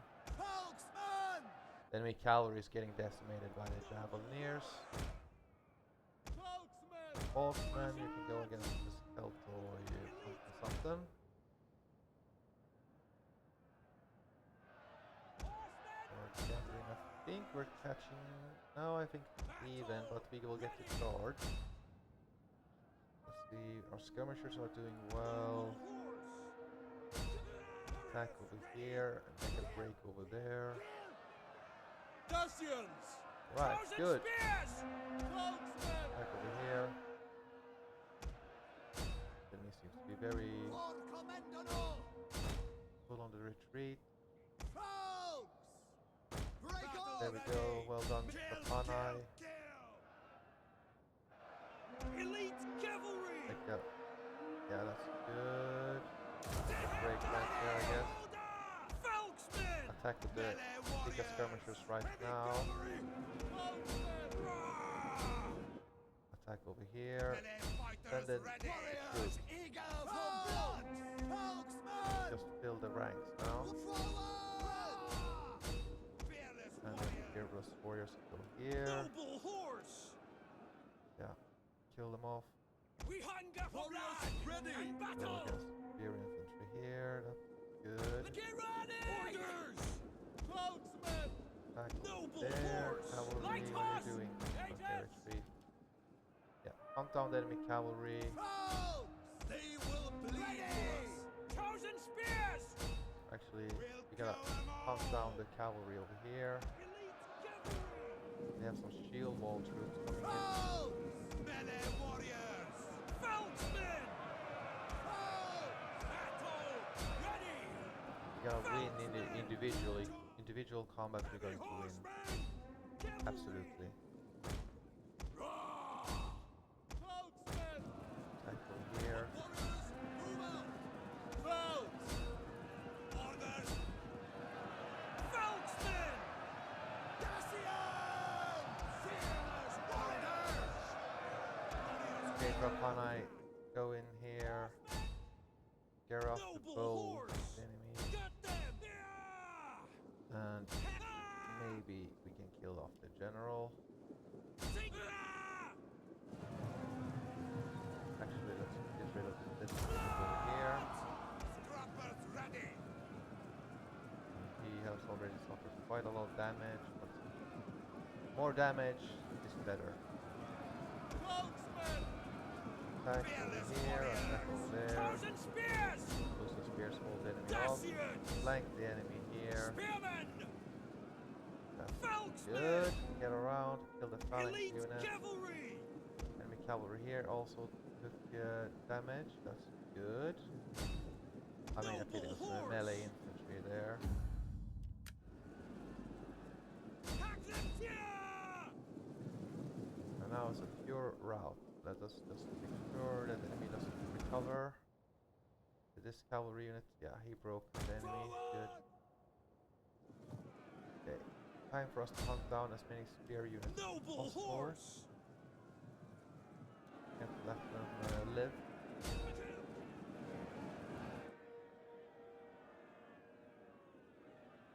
Enemy cavalry is getting decimated by the Javelineers. Hawksmen, you can go against the Skeletal something. I think we're catching. No, I think even, but we will get to charge. Let's see, our skirmishers are doing well. Attack over here and make a break over there. Right, good. Attack over here. Enemy seems to be very full on the retreat. There we go, well done, Getae. Elite cavalry! Yeah, that's good. Break right there, I guess. Attack with the Giga skirmishers right now. Attack over here. And then troops. Just fill the ranks now. And then Gearless warriors go here. Yeah, kill them off. Ready! Go against spear infantry here. That's good. Attack there. Cavalry, what are you doing? Okay, retreat. Yeah, hunt down the enemy cavalry. They will bleed chosen spears! Actually, we gotta hunt down the cavalry over here. They have some shield wall troops coming in. Melee warriors! Feldsmen! Battle! Ready! We gotta win in the individual combat. We're going to win. Absolutely. Attack over here. Okay, Getae, go in here. Scare off the bow enemy. And maybe we can kill off the general. Actually, let's get rid of this over here. He has already suffered quite a lot of damage, but more damage is better. Attack over here, attack over there. Use the spears, hold the enemy off. Flank the enemy here. That's good. Get around, kill the phalanx unit. Enemy cavalry here also took damage. That's good. I mean, okay, there was some melee infantry there. And now it's a pure rout. Let us just make sure that the enemy doesn't recover. This cavalry unit, yeah, he broke the enemy. Good. Okay, time for us to hunt down as many spear units as possible. Can't let them live.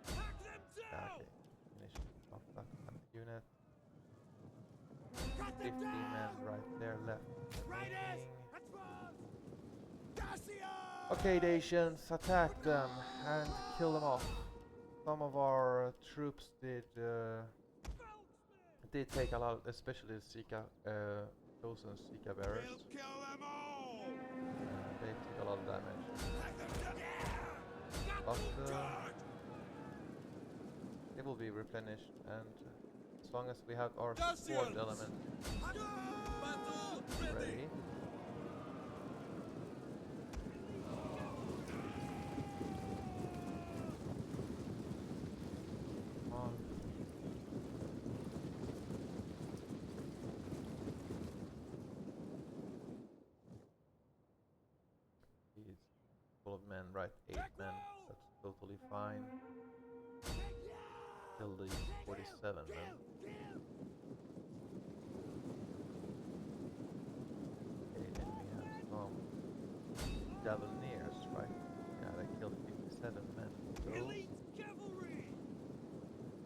Yeah, okay, finish off that unit. 50 men right there left remaining. Okay, Dacians, attack them and kill them off. Some of our troops did take a lot, especially the Sika, chosen Sika bearers. Kill them all! They took a lot of damage. Hack them down! Yeah! But Charge! it will be replenished, and as long as we have our support Dacians! element Battle ready! ready. On. He's full of men, right? 8 men. That's totally fine. Kill these 47 men. Okay, then we have some Javelineers, right? Yeah, they killed 57 men. So, Elite cavalry!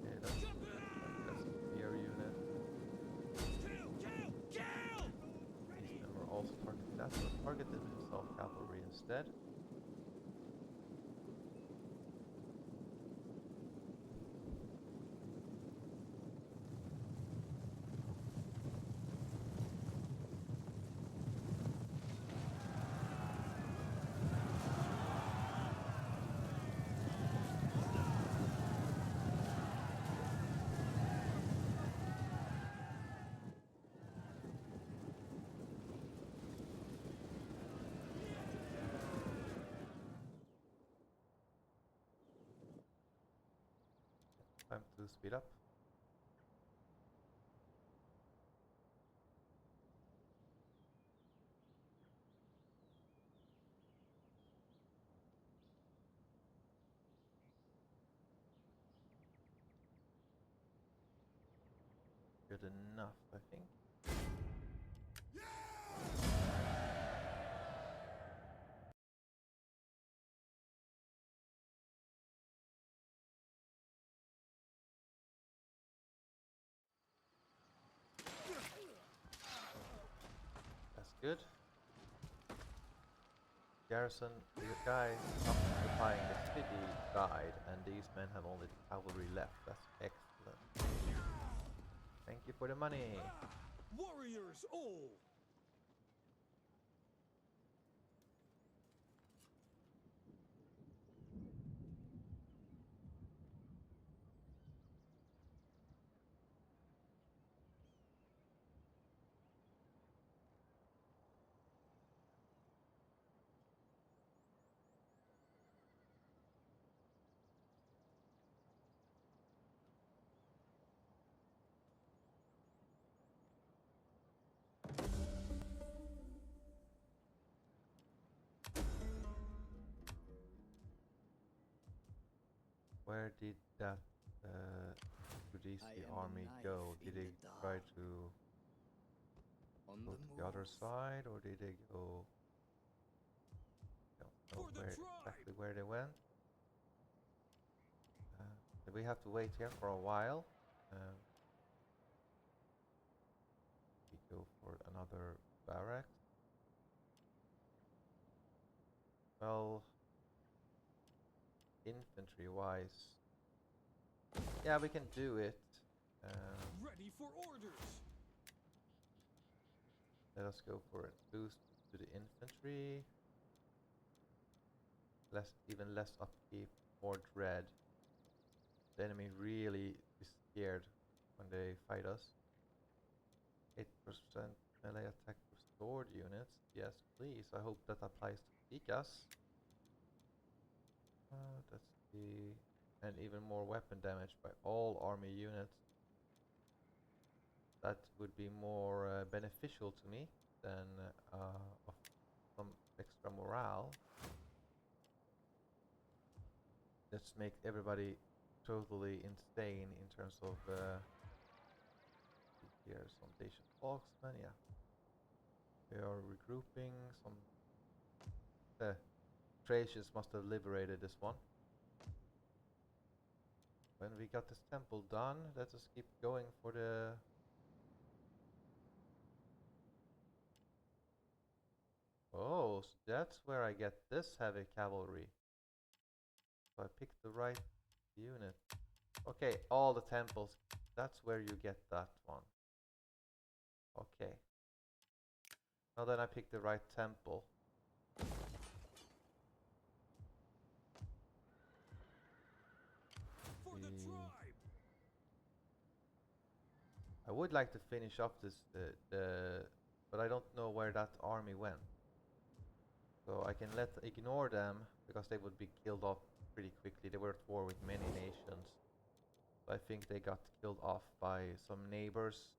okay, that's spear unit. Kill! These men were also targeted. That so targeted himself cavalry instead. Time to speed up. Good enough, I think. That's good. Garrison, the guy occupying the city died, and these men have only the cavalry left. That's excellent. Thank you for the money. Warriors all! Where did that Rhodesi army go? Did they try to go to the other side, or did they go? Don't know where exactly where they went. We have to wait here for a while. We go for another barracks. Well, infantry-wise, yeah, we can do it. Ready for orders! Let us go for a boost to the infantry. Even less upkeep, more dread. The enemy really is scared when they fight us. 8% melee attack for sword units. Yes, please. I hope that applies to Pikas. That's the... And even more weapon damage by all army units. That would be more beneficial to me than of some extra morale. Let's make everybody totally insane in terms of here some Dacian Foxmen, yeah. We are regrouping some Thracians must have liberated this one. When we got this temple done, let us keep going for the Oh, so that's where I get this heavy cavalry. So I picked the right unit. Okay, all the temples. That's where you get that one. Okay. Now then I picked the right temple. For the tribe. I would like to finish up this, but I don't know where that army went. So I can ignore them because they would be killed off pretty quickly. They were at war with many nations. So I think they got killed off by some neighbors.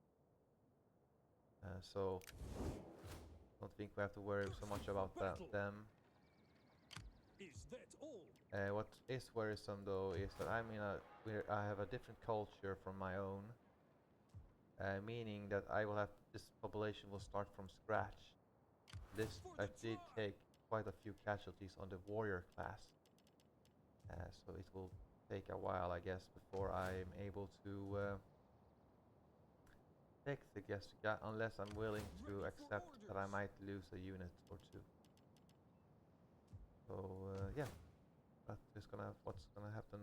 So I don't think we have to worry so much about them. Is that all? What is worrisome though is that I have a different culture from my own, meaning that this population will start from scratch. I did take quite a few casualties on the warrior class, so it will take a while, I guess, before I'm able to take the guest unless I'm willing to accept that I might lose a unit or two. So yeah, that's just what's gonna happen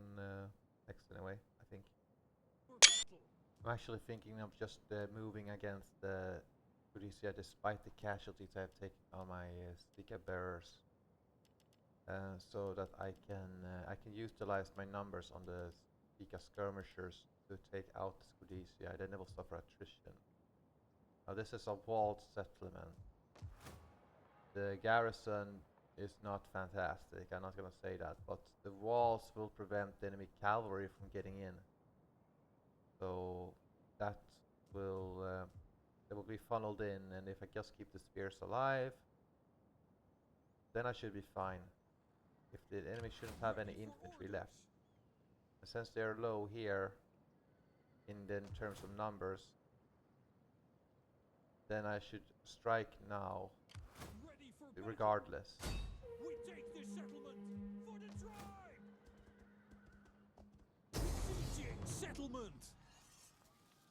next anyway, I think. I'm actually thinking of just moving against Rhodesia despite the casualties I've taken on my sticker bearers, so that I can utilize my numbers on the Sika skirmishers to take out Rhodesia. Then they will suffer attrition. Now this is a walled settlement. The garrison is not fantastic, I'm not gonna say that, but the walls will prevent the enemy cavalry from getting in. So that will they will be funneled in, and if I just keep the spears alive, then I should be fine. If the enemy shouldn't have any infantry left. And since they're low here in terms of numbers, then I should strike now, regardless. We take this settlement for the tribe. Besieging settlement.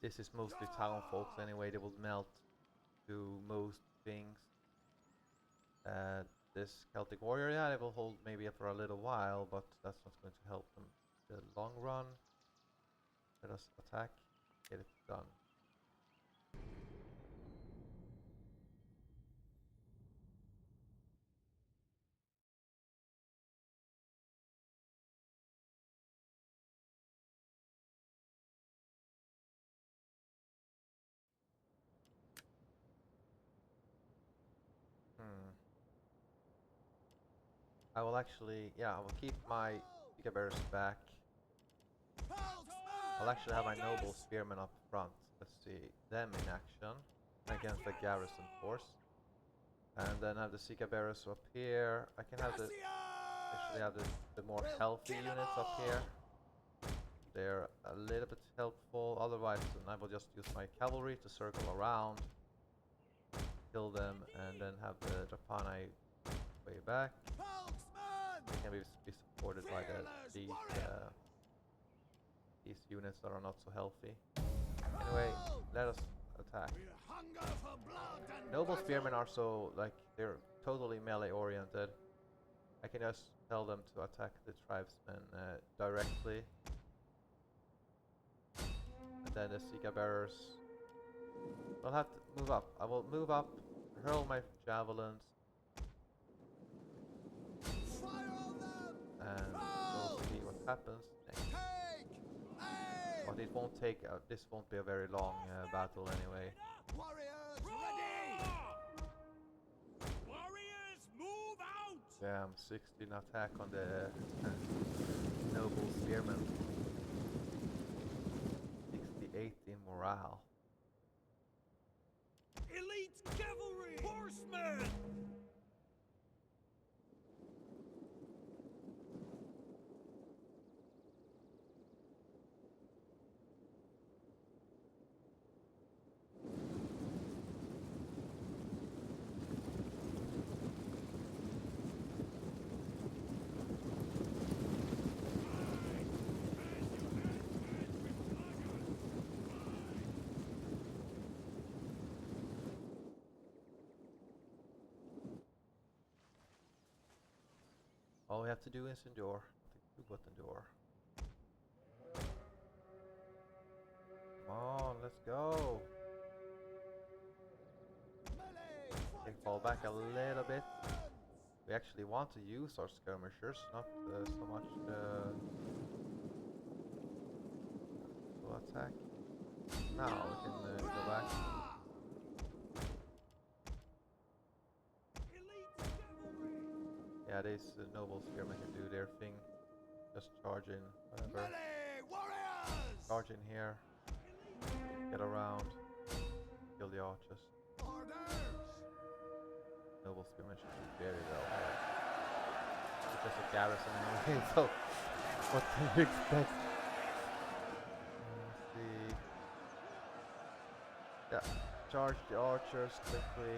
This is mostly town folks anyway, they will melt to most things. This Celtic warrior, yeah, they will hold maybe for a little while, but that's not going to help them in the long run. Let us attack, get it done. I will actually, yeah, I will keep my Giga Bears back. I'll actually have my noble spearmen up front. Let's see them in action against the garrison force. And then have the Sika Bearers up here. I can have actually have the more healthy units up here. They're a little bit helpful. Otherwise, then I will just use my cavalry to circle around, kill them, and then have the Japani way back. They can be supported by these units that are not so healthy. Anyway, let us attack. Noble spearmen are so, like, they're totally melee oriented. I can just tell them to attack the tribesmen directly. And then the Sika bearers will have to move up. I will move up, hurl my javelins, and we'll see what happens next. But it won't take, this won't be a very long battle anyway. Warriors ready. Warriors move out. Damn, 16 attack on the noble spearmen. 68 in morale. Elite cavalry. Horsemen. All we have to do is endure. Nothing to do but endure. Come on, let's go. Okay, fall back a little bit. We actually want to use our skirmishers, not so much full attack. Now we can go back. Yeah, these noble spearmen can do their thing. Just charge in, whatever. Charge in here. Get around. Kill the archers. Noble spearmen should do very well. It's just a garrison anyway, so what do you expect? Let's see. Yeah, charge the archers quickly.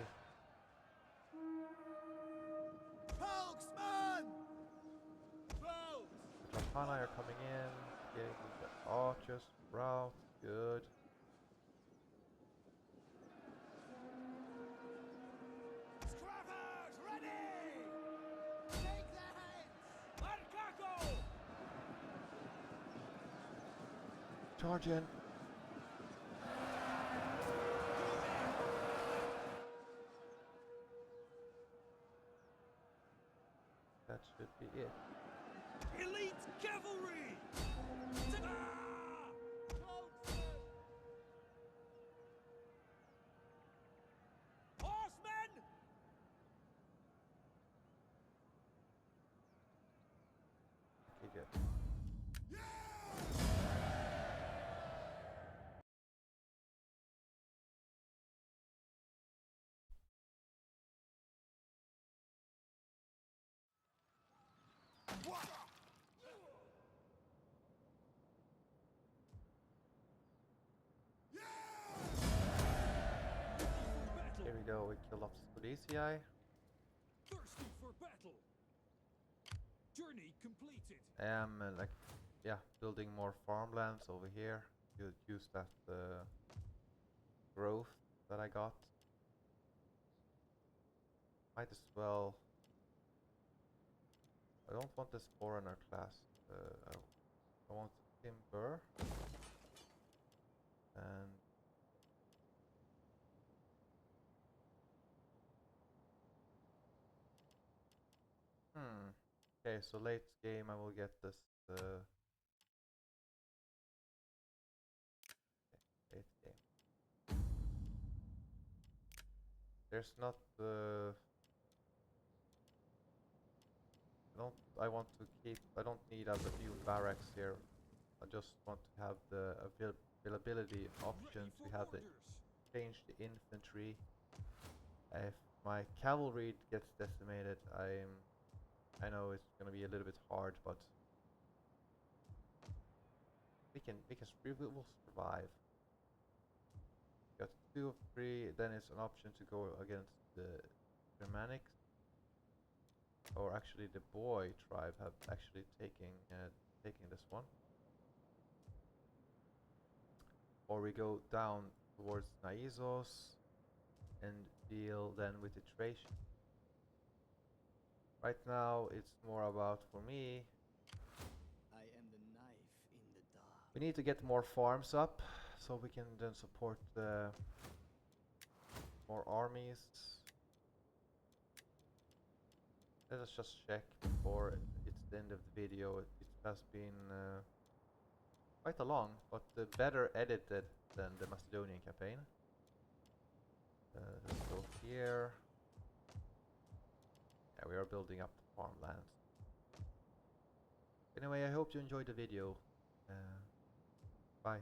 The Trapani are coming in, getting the archers route, good. Scrappers, ready! Take their heads! Marcaco! Charge in. That should be it. Elite cavalry! Horsemen! Okay, good. Here we go, we kill off Scudicii. Thirsty for battle! Journey completed! I am like, yeah, building more farmlands over here. Could use that growth that I got. Might as well. I don't want this foreigner class. I want timber and okay, so late game I will get this late game. There's not I want to keep, I don't need a few barracks here. I just want to have the availability option to have the change the infantry. If my cavalry gets decimated, I know it's gonna be a little bit hard, but we will survive. Got 2 of 3, then it's an option to go against the Germanics. Or actually the boy tribe have actually taking this one. Or we go down towards Naizos and deal then with the Thracian. Right now it's more about, for me, I am the knife in the dark. we need to get more farms up so we can then support more armies. Let us just check before it's the end of the video. It has been quite a long, but better edited than the Macedonian campaign. Let's go here. Yeah, we are building up the farmlands. Anyway, I hope you enjoyed the video. Bye.